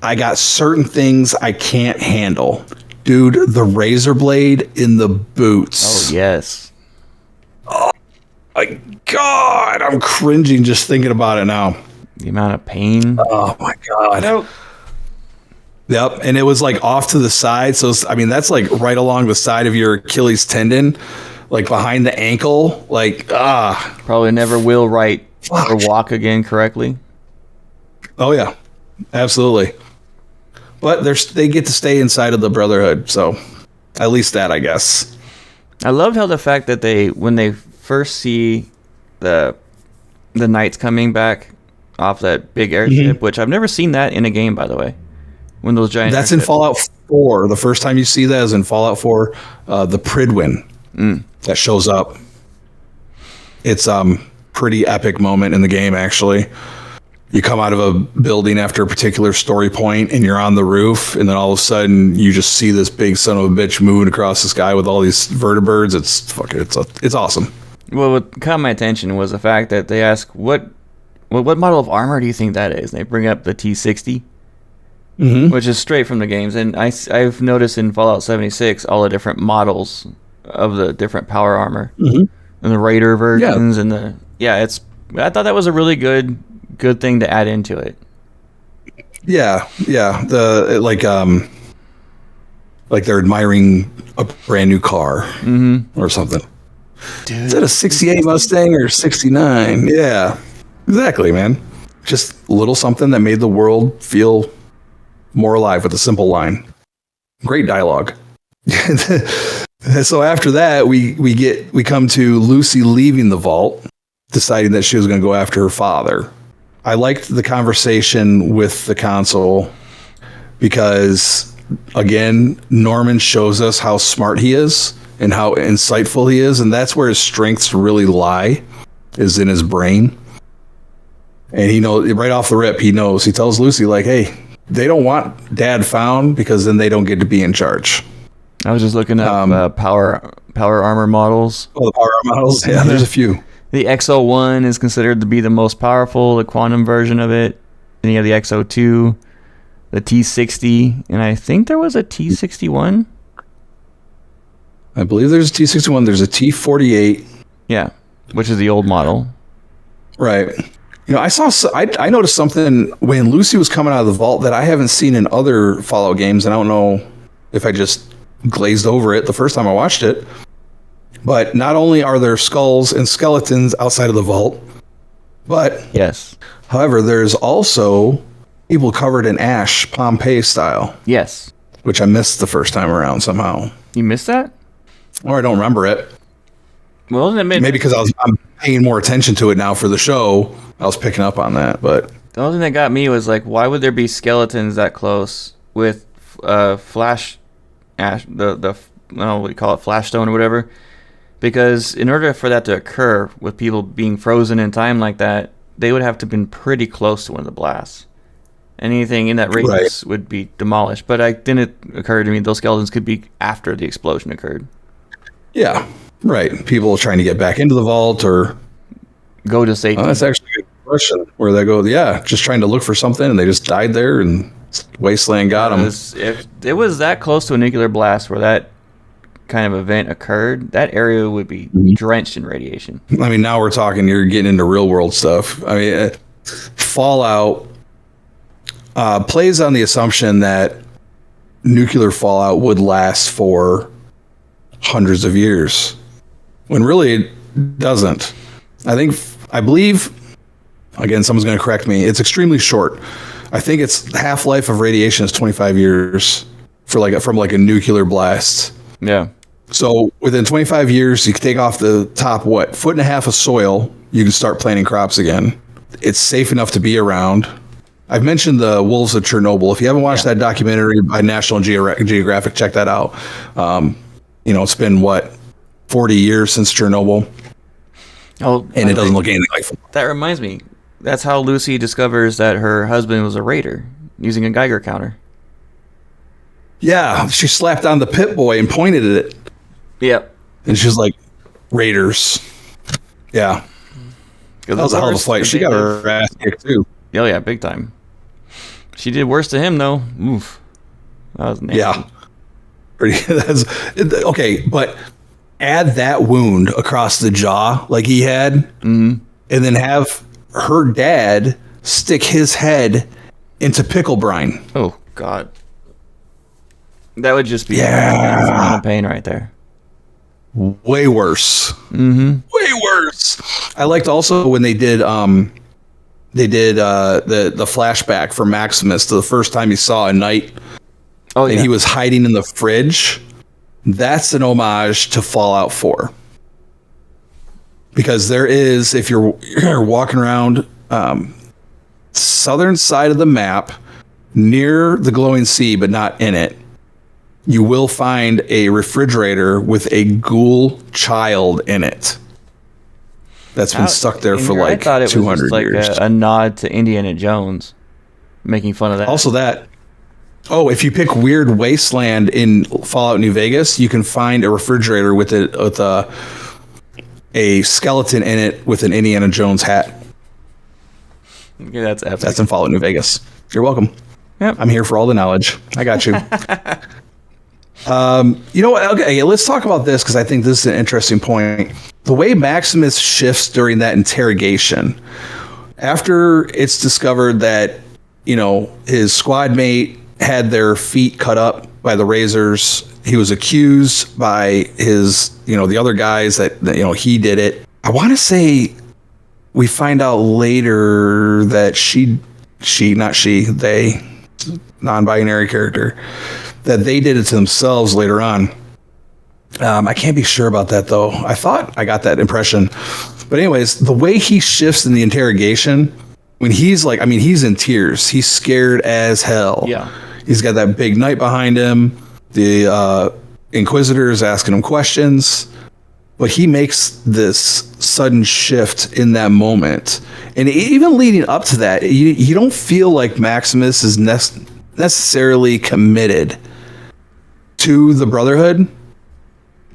I got certain things I can't handle. Dude, the razor blade in the boots. Oh, yes. Oh, my God. I'm cringing just thinking about it now. The amount of pain. Oh, my God. Nope. Yep, and it was like off to the side. So, that's like right along the side of your Achilles tendon, like behind the ankle. Like, Probably never will write or walk again correctly. Oh, yeah, absolutely. But they get to stay inside of the Brotherhood. So, at least that, I guess. I loved how the fact that when they first see the knights coming back off that big airship, which I've never seen that in a game, by the way. When those giant That's in Fallout 4. The first time you see that is in Fallout 4. The Pridwin that shows up. It's pretty epic moment in the game, actually. You come out of a building after a particular story point, and you're on the roof, and then all of a sudden you just see this big son of a bitch moving across the sky with all these vertibirds. It's awesome. Well, what caught my attention was the fact that they ask what model of armor do you think that is? And they bring up the T-60. Which is straight from the games, and I've noticed in Fallout 76 all the different models of the different power armor and the Raider versions and I thought that was a really good thing to add into it. Yeah. Like they're admiring a brand new car or something. Dude, is that a 68 Mustang or 69? Yeah, exactly, man. Just a little something that made the world feel more alive with a simple line. Great dialogue. So after that, we come to Lucy leaving the vault, deciding that she was going to go after her father. I liked the conversation with the console because, again, Norman shows us how smart he is and how insightful he is, and that's where his strengths really lie, is in his brain. And he knows right off the rip. He tells Lucy, like, hey, they don't want Dad found because then they don't get to be in charge. I was just looking up power armor models. Oh, the power armor models? Yeah, there's a few. The XO1 is considered to be the most powerful, the quantum version of it. Then you have the XO2, the T60, and I think there was a T61. I believe there's a T61. There's a T48. Yeah, which is the old model. Right. I noticed something when Lucy was coming out of the vault that I haven't seen in other Fallout games, and I don't know if I just glazed over it the first time I watched it. But not only are there skulls and skeletons outside of the vault, but however, there's also people covered in ash, Pompeii style. Yes. Which I missed the first time around somehow. You missed that? Or I don't remember it. Well, maybe because I'm paying more attention to it now for the show. I was picking up on that, but the only thing that got me was like, why would there be skeletons that close with flash ash? I don't know what you call it, flash stone or whatever. Because in order for that to occur with people being frozen in time like that, they would have to have been pretty close to one of the blasts. Anything in that radius would be demolished. But it didn't occur to me those skeletons could be after the explosion occurred. Yeah, right. People trying to get back into the vault or go to safety? That's actually a good question. Where they go, yeah, just trying to look for something, and they just died there, and Wasteland got them. If it was that close to a nuclear blast where that kind of event occurred, that area would be drenched in radiation. I mean, now we're talking, you're getting into real world stuff. I mean, Fallout plays on the assumption that nuclear fallout would last for hundreds of years, when really it doesn't. I believe, again, someone's going to correct me, it's extremely short. I think its half-life of radiation is 25 years from a nuclear blast. Yeah. So within 25 years, you can take off the top, 1.5 of soil, you can start planting crops again. It's safe enough to be around. I've mentioned the Wolves of Chernobyl. If you haven't watched that documentary by National Geographic, check that out. It's been 40 years since Chernobyl. Oh, and it doesn't look anything like it. That reminds me. That's how Lucy discovers that her husband was a raider, using a Geiger counter. Yeah, she slapped on the Pit Boy and pointed at it. Yep. And she's like, Raiders. Yeah. That was a hell of a fight. She got her ass kicked too. Oh yeah, big time. She did worse to him though. Oof. That was nasty. Yeah. Okay, but add that wound across the jaw like he had, and then have her dad stick his head into pickle brine. Oh God. That would just be a lot of pain right there. Way worse. Way worse. I liked also when they did the flashback for Maximus to the first time he saw a knight. Oh, yeah. And he was hiding in the fridge. That's an homage to Fallout 4. Because there is, if you're walking around southern side of the map, near the glowing sea, but not in it, you will find a refrigerator with a ghoul child in it. That's been stuck there for like 200 years. A nod to Indiana Jones, making fun of that. Also that. Oh, if you pick Weird Wasteland in Fallout New Vegas, you can find a refrigerator with a skeleton in it with an Indiana Jones hat. Okay, that's epic. That's in Fallout New Vegas. You're welcome. Yep. I'm here for all the knowledge. I got you. You know what? Okay, let's talk about this because I think this is an interesting point. The way Maximus shifts during that interrogation, after it's discovered that, his squad mate had their feet cut up by the razors, he was accused by his, the other guys that he did it. I want to say we find out later that they, non-binary character, that they did it to themselves later on. I can't be sure about that though. I thought I got that impression. But anyways, the way he shifts in the interrogation, when he's like, he's in tears. He's scared as hell. Yeah. He's got that big knight behind him. The Inquisitor is asking him questions. But he makes this sudden shift in that moment. And even leading up to that, you don't feel like Maximus is necessarily committed to the Brotherhood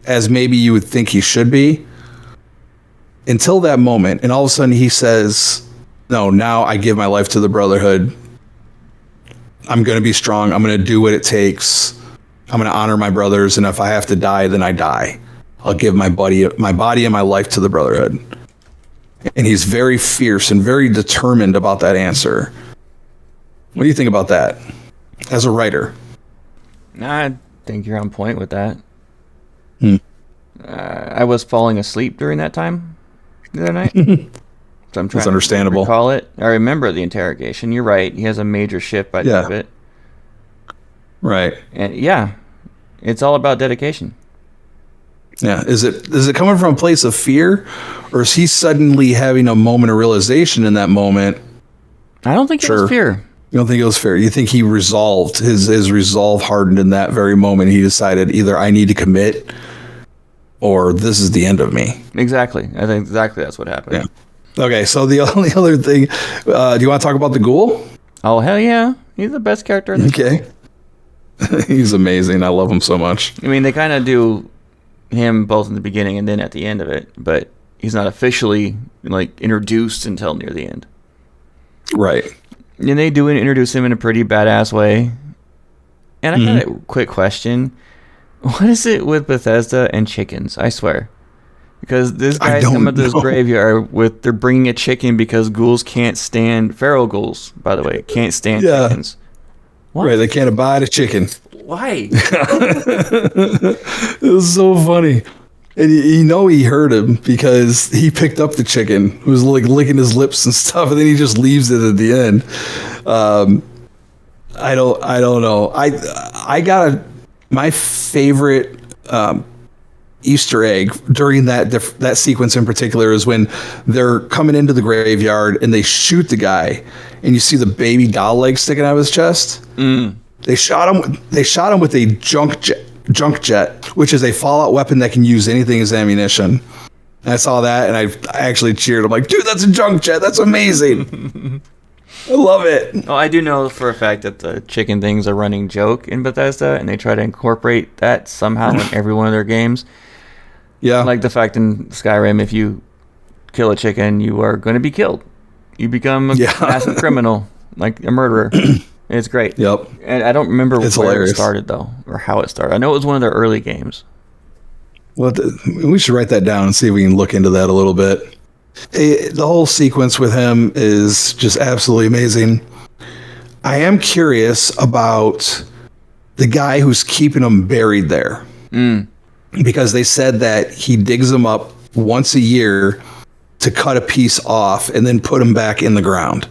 as maybe you would think he should be until that moment. And all of a sudden he says, no, now I give my life to the Brotherhood. I'm going to be strong. I'm going to do what it takes. I'm going to honor my brothers. And if I have to die, then I die. I'll give my body and my life to the Brotherhood. And he's very fierce and very determined about that answer. What do you think about that as a writer? I think you're on point with that. I was falling asleep during that time the other night. So I'm trying to recall it. I remember the interrogation. You're right. He has a major shift by the end of it. Right. And yeah, it's all about dedication. Yeah. Is it coming from a place of fear, or is he suddenly having a moment of realization in that moment? I don't think it was fear. You don't think it was fear? You think he resolved, his resolve hardened in that very moment. He decided either I need to commit or this is the end of me. Exactly. I think exactly that's what happened. Yeah. Okay. So the only other thing, do you want to talk about the Ghoul? Oh, hell yeah. He's the best character in this game. He's amazing. I love him so much. I mean, they kind of do him both in the beginning and then at the end of it, but he's not officially like introduced until near the end. Right. And they do introduce him in a pretty badass way. And I got a quick question. What is it with Bethesda and chickens? I swear. Because this guy's come to this graveyard with, they're bringing a chicken because ghouls can't stand, feral ghouls, by the way, can't stand chickens. What? Right, they can't abide a chicken. Why? It was so funny. And he heard him because he picked up the chicken, who was like licking his lips and stuff, and then he just leaves it at the end. I don't know. I got my favorite Easter egg during that sequence in particular is when they're coming into the graveyard and they shoot the guy, and you see the baby doll leg sticking out of his chest. They shot him with a junk jet, which is a Fallout weapon that can use anything as ammunition. And I saw that and I actually cheered. I'm like, dude, that's a junk jet. That's amazing. I love it. Oh, I do know for a fact that the chicken thing's a running joke in Bethesda, and they try to incorporate that somehow in every one of their games. Yeah. Like the fact in Skyrim, if you kill a chicken, you are going to be killed. You become a massive criminal, like a murderer. It's great. Yep. And I don't remember where hilarious. it started, though, or how it started. I know it was one of their early games. Well, we should write that down and see if we can look into that a little bit. The whole sequence with him is just absolutely amazing. I am curious about the guy who's keeping him buried there. Because they said that he digs them up once a year to cut a piece off and then put them back in the ground.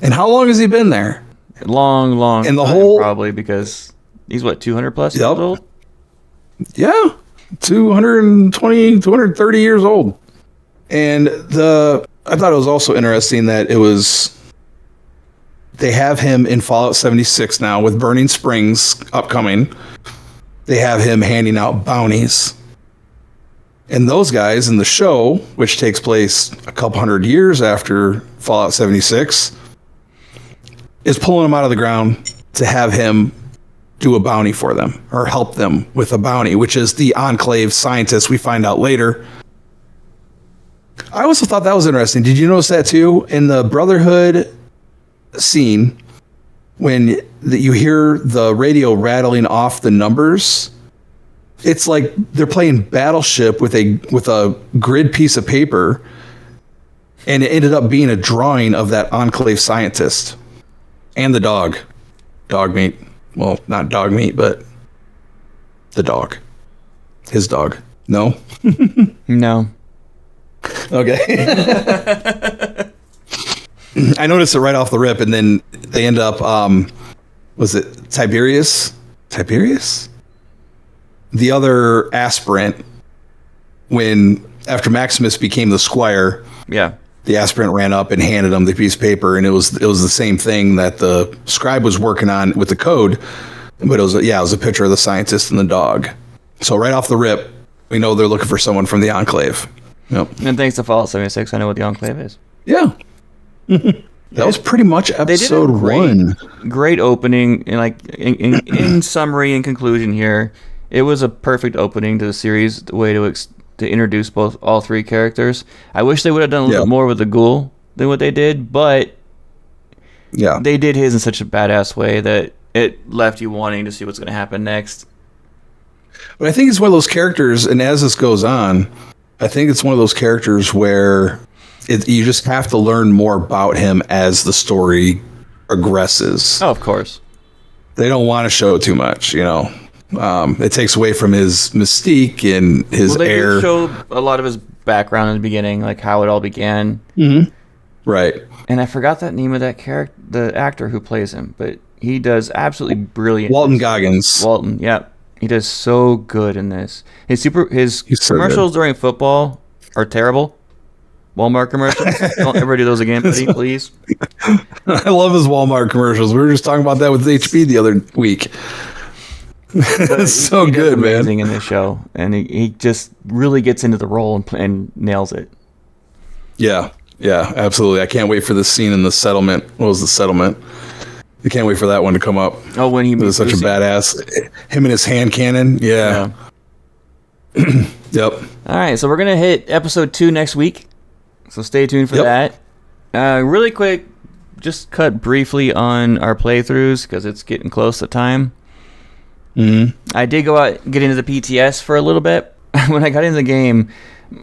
And how long has he been there? Long. And the time, whole probably because he's 200 plus years old. Yeah, 220, 230 years old. And I thought it was also interesting that they have him in Fallout 76 now with Burning Springs upcoming. They have him handing out bounties. And those guys in the show, which takes place a couple hundred years after Fallout 76, is pulling him out of the ground to have him do a bounty for them or help them with a bounty, which is the Enclave scientist we find out later. I also thought that was interesting. Did you notice that too? In the Brotherhood scene, when you hear the radio rattling off the numbers, it's like they're playing Battleship with a grid piece of paper, and it ended up being a drawing of that Enclave scientist and the dog. Dog meat. Well, not dog meat, but the dog. His dog. No? No. Okay. I noticed it right off the rip, and then they end up, was it Tiberius? The other aspirant, after Maximus became the squire, the aspirant ran up and handed him the piece of paper, and it was the same thing that the scribe was working on with the code, but it was a picture of the scientist and the dog. So right off the rip, we know they're looking for someone from the Enclave. Yep. And thanks to Fallout 76, I know what the Enclave is. Yeah. That was pretty much episode 1. Great opening, and in summary and conclusion here, it was a perfect opening to the series, the way to introduce all three characters. I wish they would have done a little bit more with the Ghoul than what they did, but they did his in such a badass way that it left you wanting to see what's going to happen next. But I think it's one of those characters, and as this goes on, I think it's one of those characters where you just have to learn more about him as the story progresses. Oh, of course. They don't want to show too much, It takes away from his mystique and his air. They show a lot of his background in the beginning, like how it all began. Mm-hmm. Right. And I forgot that name of that character, the actor who plays him, but he does absolutely brilliant. Walton Goggins. Walton, yeah. He does so good in this. His commercials during football are terrible. Walmart commercials. Don't ever do those again, please. I love his Walmart commercials. We were just talking about that with HP the other week. It's so good, man. Amazing in this show, and he just really gets into the role and nails it. Yeah, absolutely. I can't wait for this scene in the settlement. What was the settlement? I can't wait for that one to come up. Oh, when he was such a badass. Him and his hand cannon. Yeah. Yep. All right, so we're going to hit episode 2 next week. So stay tuned for that. Really quick, just cut briefly on our playthroughs because it's getting close to time. Mm-hmm. I did go out and get into the PTS for a little bit. When I got into the game,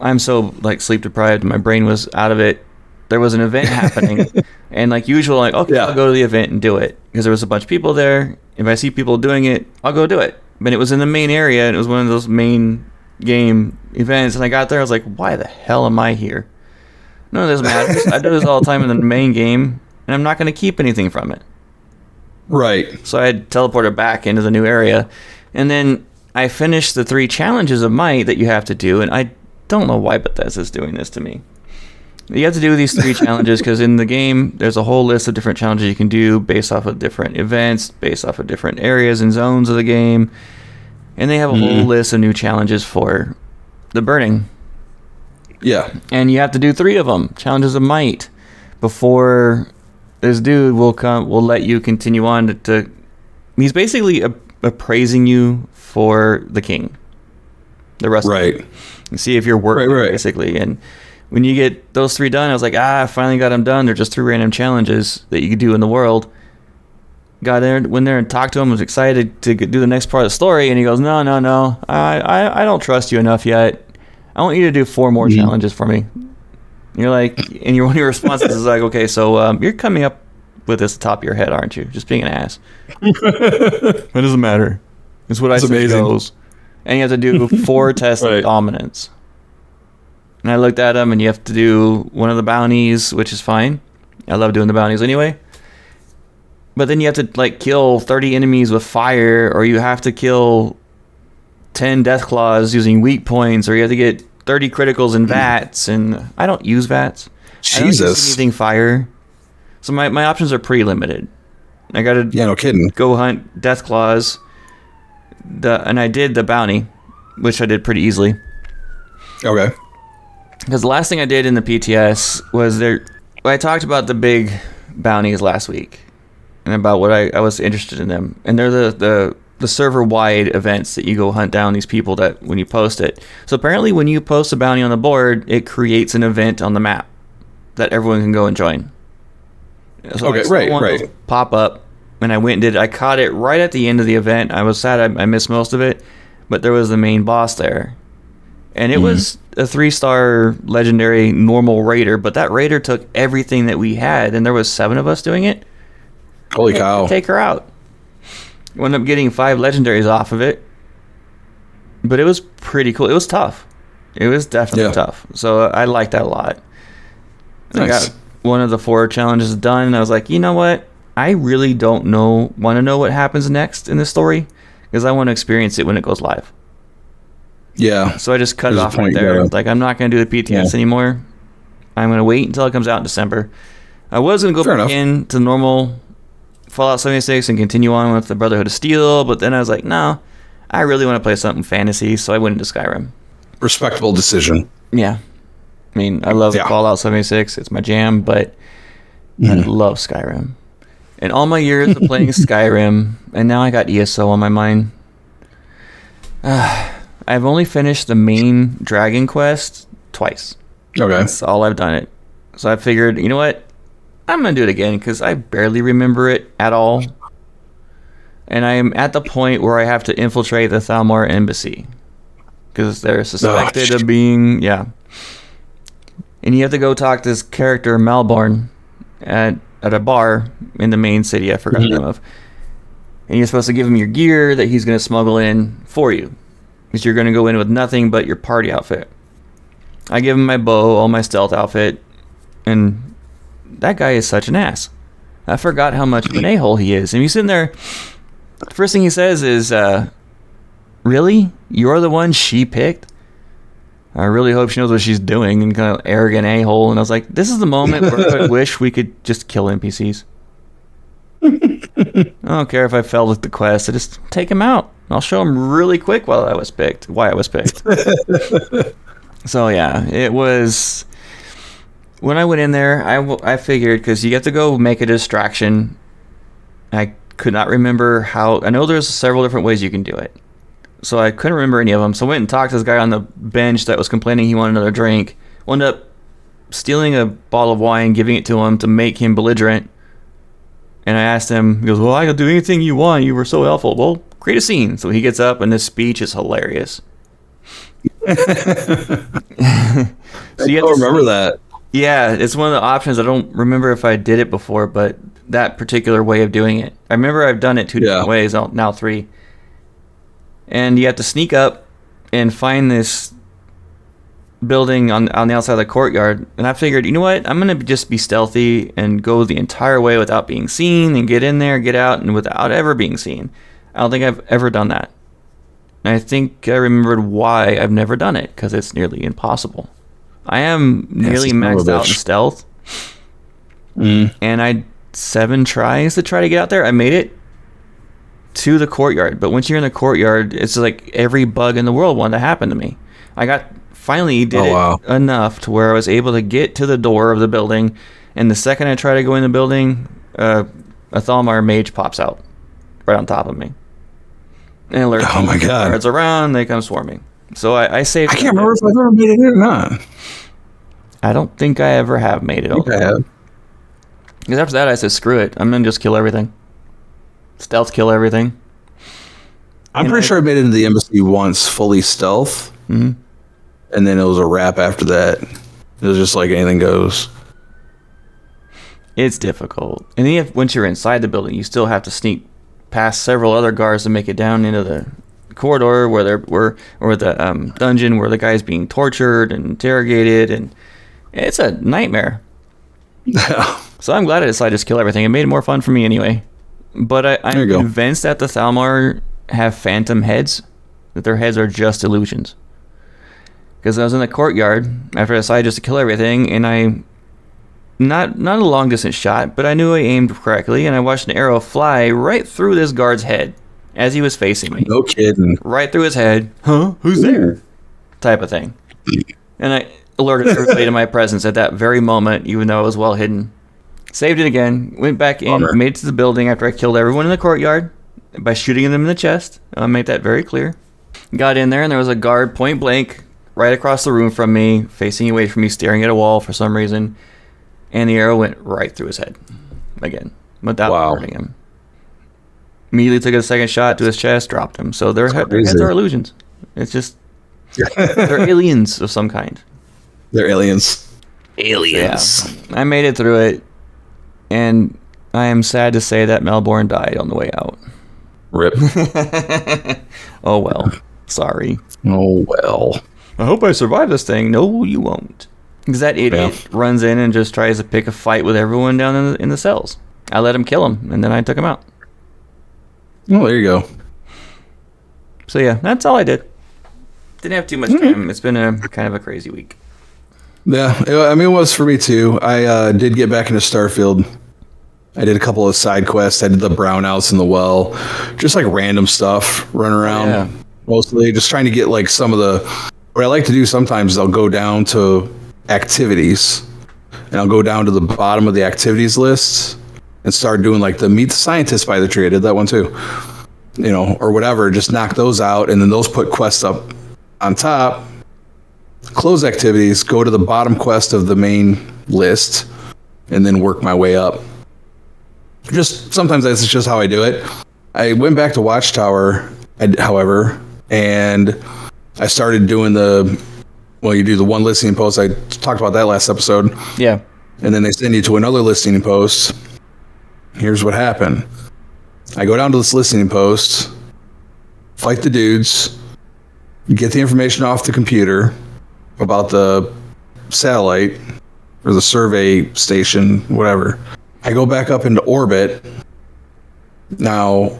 I'm so sleep deprived, my brain was out of it. There was an event happening, and like usual, okay, I'll go to the event and do it because there was a bunch of people there. If I see people doing it, I'll go do it. But it was in the main area, and it was one of those main game events, and I got there, I was like, why the hell am I here? None of this matters. I do this all the time in the main game, and I'm not going to keep anything from it. Right. So I had teleported back into the new area, and then I finished the 3 challenges of might that you have to do, and I don't know why Bethesda's doing this to me. You have to do these 3 challenges because in the game, there's a whole list of different challenges you can do based off of different events, based off of different areas and zones of the game. And they have a whole list of new challenges for the burning. Yeah. And you have to do 3 of them, challenges of might, before this dude will let you continue on to he's basically appraising you for the king. The rest right. of it. And see if you're working, basically. And when you get those 3 done, I was like, I finally got them done. They're just 3 random challenges that you could do in the world. Got there, went there and talked to him, was excited to do the next part of the story, and he goes, no, I don't trust you enough yet. I want you to do 4 more challenges for me. And you're like, and one of your responses is like, okay, so you're coming up with this top of your head, aren't you? Just being an ass. It doesn't matter. It's what I say goes. And you have to do 4 tests of dominance. And I looked at them, and you have to do one of the bounties, which is fine. I love doing the bounties anyway. But then you have to kill 30 enemies with fire, or you have to kill 10 death claws using weak points, or you have to get 30 criticals in VATS, and I don't use VATS. Jesus. I don't use anything fire. So my options are pretty limited. I gotta no kidding. Go hunt death claws. And I did the bounty, which I did pretty easily. Okay. Because the last thing I did in the PTS was I talked about the big bounties last week, and about what I was interested in them. And they're the server-wide events that you go hunt down these people that when you post it. So apparently when you post a bounty on the board, it creates an event on the map that everyone can go and join. So okay, right. Pop up, and I went and did it. I caught it right at the end of the event. I was sad I missed most of it, but there was the main boss there. And it was a 3-star legendary normal raider, but that raider took everything that we had, and there was 7 of us doing it. Holy cow. Take her out. Wound up getting 5 legendaries off of it. But it was pretty cool. It was tough. It was definitely tough. So I liked that a lot. Nice. I got one of the 4 challenges done, and I was like, you know what? I really want to know what happens next in this story, because I want to experience it when it goes live. Yeah. So I just cut it off right there. I'm not going to do the PTS anymore. I'm going to wait until it comes out in December. I was going to go back into normal Fallout 76 and continue on with the Brotherhood of Steel, but then I was like, no, I really want to play something fantasy, so I went into Skyrim. Respectable decision. Yeah. I mean, I love Fallout 76. It's my jam, but I love Skyrim. And all my years of playing Skyrim, and now I got ESO on my mind. I've only finished the main Dragon Quest twice. Okay. That's all I've done it. So I figured, you know what? I'm going to do it again because I barely remember it at all. And I am at the point where I have to infiltrate the Thalmor embassy. Because they're suspected of being, And you have to go talk to this character, Malborn, at a bar in the main city I forgot the name of. And you're supposed to give him your gear that he's going to smuggle in for you. Because you're going to go in with nothing but your party outfit. I give him my bow, all my stealth outfit, and that guy is such an ass. I forgot how much of an a-hole he is. And he's sitting there, the first thing he says is, really? You're the one she picked? I really hope she knows what she's doing, and kind of arrogant a-hole. And I was like, this is the moment where I wish we could just kill NPCs. I don't care if I failed with the quest. I just take him out. I'll show him really quick why I was picked. So yeah, it was... When I went in there, I figured, because you have to go make a distraction. I could not remember how... I know there's several different ways you can do it. So I couldn't remember any of them. So I went and talked to this guy on the bench that was complaining he wanted another drink. Wound up stealing a bottle of wine, giving it to him to make him belligerent. And I asked him, he goes, well, I can do anything you want. You were so helpful. Well, create a scene. So he gets up, and this speech is hilarious. So I don't remember that. Yeah, it's one of the options. I don't remember if I did it before, but that particular way of doing it. I remember I've done it 2 different ways, now 3. And you have to sneak up and find this building on the outside of the courtyard. And I figured, you know what? I'm going to just be stealthy and go the entire way without being seen and get in there, get out, and without ever being seen. I don't think I've ever done that. And I think I remembered why I've never done it, because it's nearly impossible. I am nearly maxed out in stealth. And I had 7 tries to try to get out there. I made it to the courtyard, but once you're in the courtyard, it's like every bug in the world wanted to happen to me. I finally did it enough to where I was able to get to the door of the building, and the second I try to go in the building, a Thalmar mage pops out right on top of me. And alerts oh my god! Guards around, they come swarming. So I saved. I can't remember if I've ever made it in or not. I don't think I ever have made it. I have. Because after that, I said, screw it. I'm gonna just kill everything. Stealth kill everything. I'm pretty sure I made it into the embassy once, fully stealth, and then it was a wrap after that. It was just like anything goes. It's difficult, and then once you're inside the building, you still have to sneak past several other guards to make it down into the corridor where the dungeon where the guy's being tortured and interrogated, and it's a nightmare. So I'm glad I decided to just kill everything. It made it more fun for me anyway. But I'm convinced that the Thalmar have phantom heads, that their heads are just illusions. Because I was in the courtyard after I decided just to kill everything, and I not a long distance shot, but I knew I aimed correctly, and I watched an arrow fly right through this guard's head as he was facing me. No kidding. Right through his head. Huh? Who's there? Type of thing. And I alerted everybody to my presence at that very moment, even though it was well hidden. Saved it again, went back in, made it to the building after I killed everyone in the courtyard by shooting them in the chest. I'll make that very clear. Got in there, and there was a guard point blank right across the room from me, facing away from me, staring at a wall for some reason. And the arrow went right through his head again, without hurting him. Immediately took a second shot to his chest, dropped him. So their heads are illusions. It's just, they're aliens of some kind. They're aliens. Aliens. Yeah. I made it through it. And I am sad to say that Melbourne died on the way out. Rip. Oh, well. Sorry. Oh, well. I hope I survive this thing. No, you won't. Because that idiot runs in and just tries to pick a fight with everyone down in the cells. I let him kill him, and then I took him out. Oh, there you go. So, yeah, that's all I did. Didn't have too much time. It's been a kind of a crazy week. Yeah, I mean, it was for me too. I did get back into Starfield. I did a couple of side quests. I did the brownouts in the well. Just like random stuff, run around mostly. Just trying to get like some of the... What I like to do sometimes is I'll go down to activities. And I'll go down to the bottom of the activities list and start doing like the Meet the Scientist by the Tree. I did that one too. You know, or whatever. Just knock those out. And then those put quests up on top. Close activities, go to the bottom quest of the main list, and then work my way up. Just sometimes that's just how I do it. I went back to Watchtower, however, and I started doing you do the one listening post. I talked about that last episode. Yeah. And then they send you to another listening post. Here's what happened. I go down to this listening post, fight the dudes, get the information off the computer about the satellite or the survey station, whatever. I go back up into orbit. Now,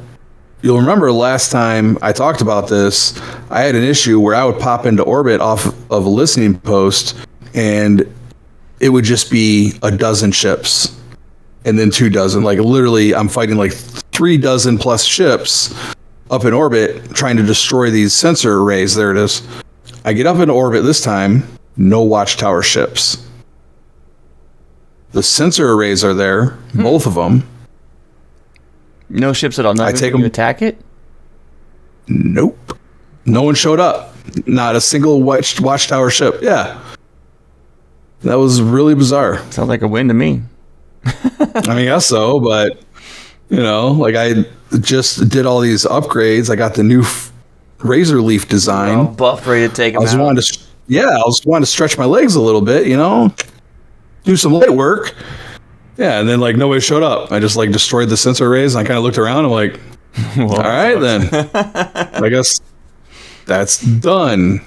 you'll remember last time I talked about this, I had an issue where I would pop into orbit off of a listening post and it would just be a dozen ships and then 2 dozen. Like literally, I'm fighting like 3 dozen plus ships up in orbit trying to destroy these sensor arrays. There it is. I get up into orbit this time, no Watchtower ships. The sensor arrays are there, both of them. No ships at all. Not I take them. them. You attack it? Nope. No one showed up. Not a single Watchtower ship. Yeah. That was really bizarre. Sounds like a win to me. I mean, I guess so, but, like I just did all these upgrades. I got the new razor leaf design. Buff, ready to take them out. I was wanting to stretch my legs a little bit, do some light work. Yeah, and then like nobody showed up. I just like destroyed the sensor arrays, and I kind of looked around. I'm like, all right then. I guess that's done.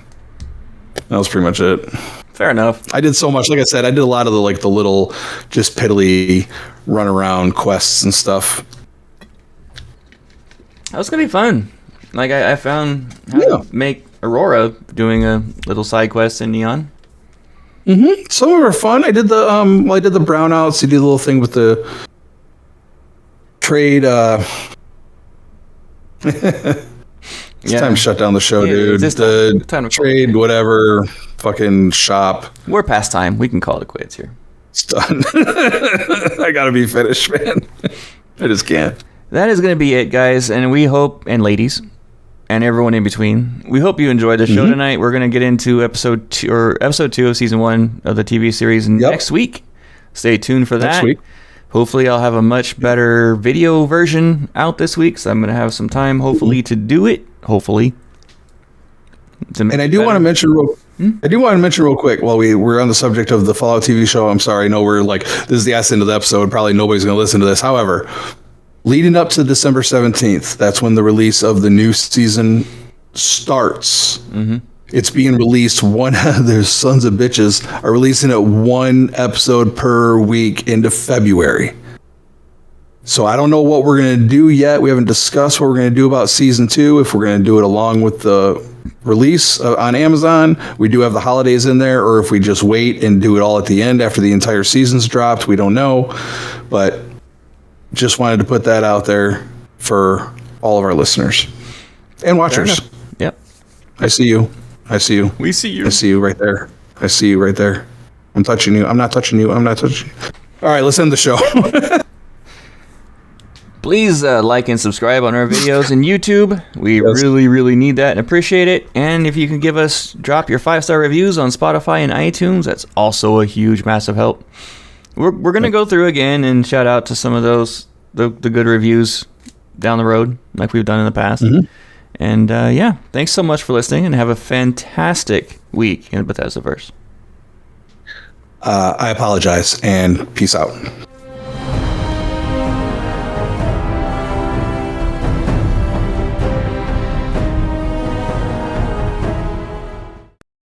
That was pretty much it. Fair enough. I did so much. Like I said, I did a lot of the little just piddly run around quests and stuff. That was gonna be fun. Like I found how to make Aurora doing a little side quest in Neon. Mm-hmm. Some of them are fun. I did the brownouts. You did a little thing with the trade. It's time to shut down the show, dude. The time to trade, whatever, fucking shop. We're past time. We can call it quits here. It's done. I gotta be finished, man. I just can't. That is going to be it, guys. And we hope, and ladies, and everyone in between, we hope you enjoyed the show tonight. We're going to get into episode 2 of season 1 of the TV series next week. Stay tuned for that. Next week. Hopefully, I'll have a much better video version out this week, so I'm going to have some time, hopefully, to do it. Hopefully. And I do want to mention real quick while we're on the subject of the Fallout TV show. I'm sorry, I know we're like, this is the ass end of the episode. Probably nobody's going to listen to this. However, leading up to December 17th, that's when the release of the new season starts. Mm-hmm. It's being released their sons of bitches are releasing it 1 episode per week into February. So I don't know what we're going to do yet. We haven't discussed what we're going to do about season 2, if we're going to do it along with the release on Amazon. We do have the holidays in there, or if we just wait and do it all at the end after the entire season's dropped. We don't know. But just wanted to put that out there for all of our listeners and watchers. Yep. I see you. We see you. I see you right there. I see you right there. I'm touching you. I'm not touching you. I'm not touching you. All right, let's end the show. Please like and subscribe on our videos in YouTube. We really, really need that and appreciate it. And if you can drop your 5-star reviews on Spotify and iTunes, that's also a huge, massive help. We're going to go through again and shout out to some of those, the good reviews down the road, like we've done in the past. Mm-hmm. And thanks so much for listening, and have a fantastic week in Bethesdaverse. I apologize, and peace out.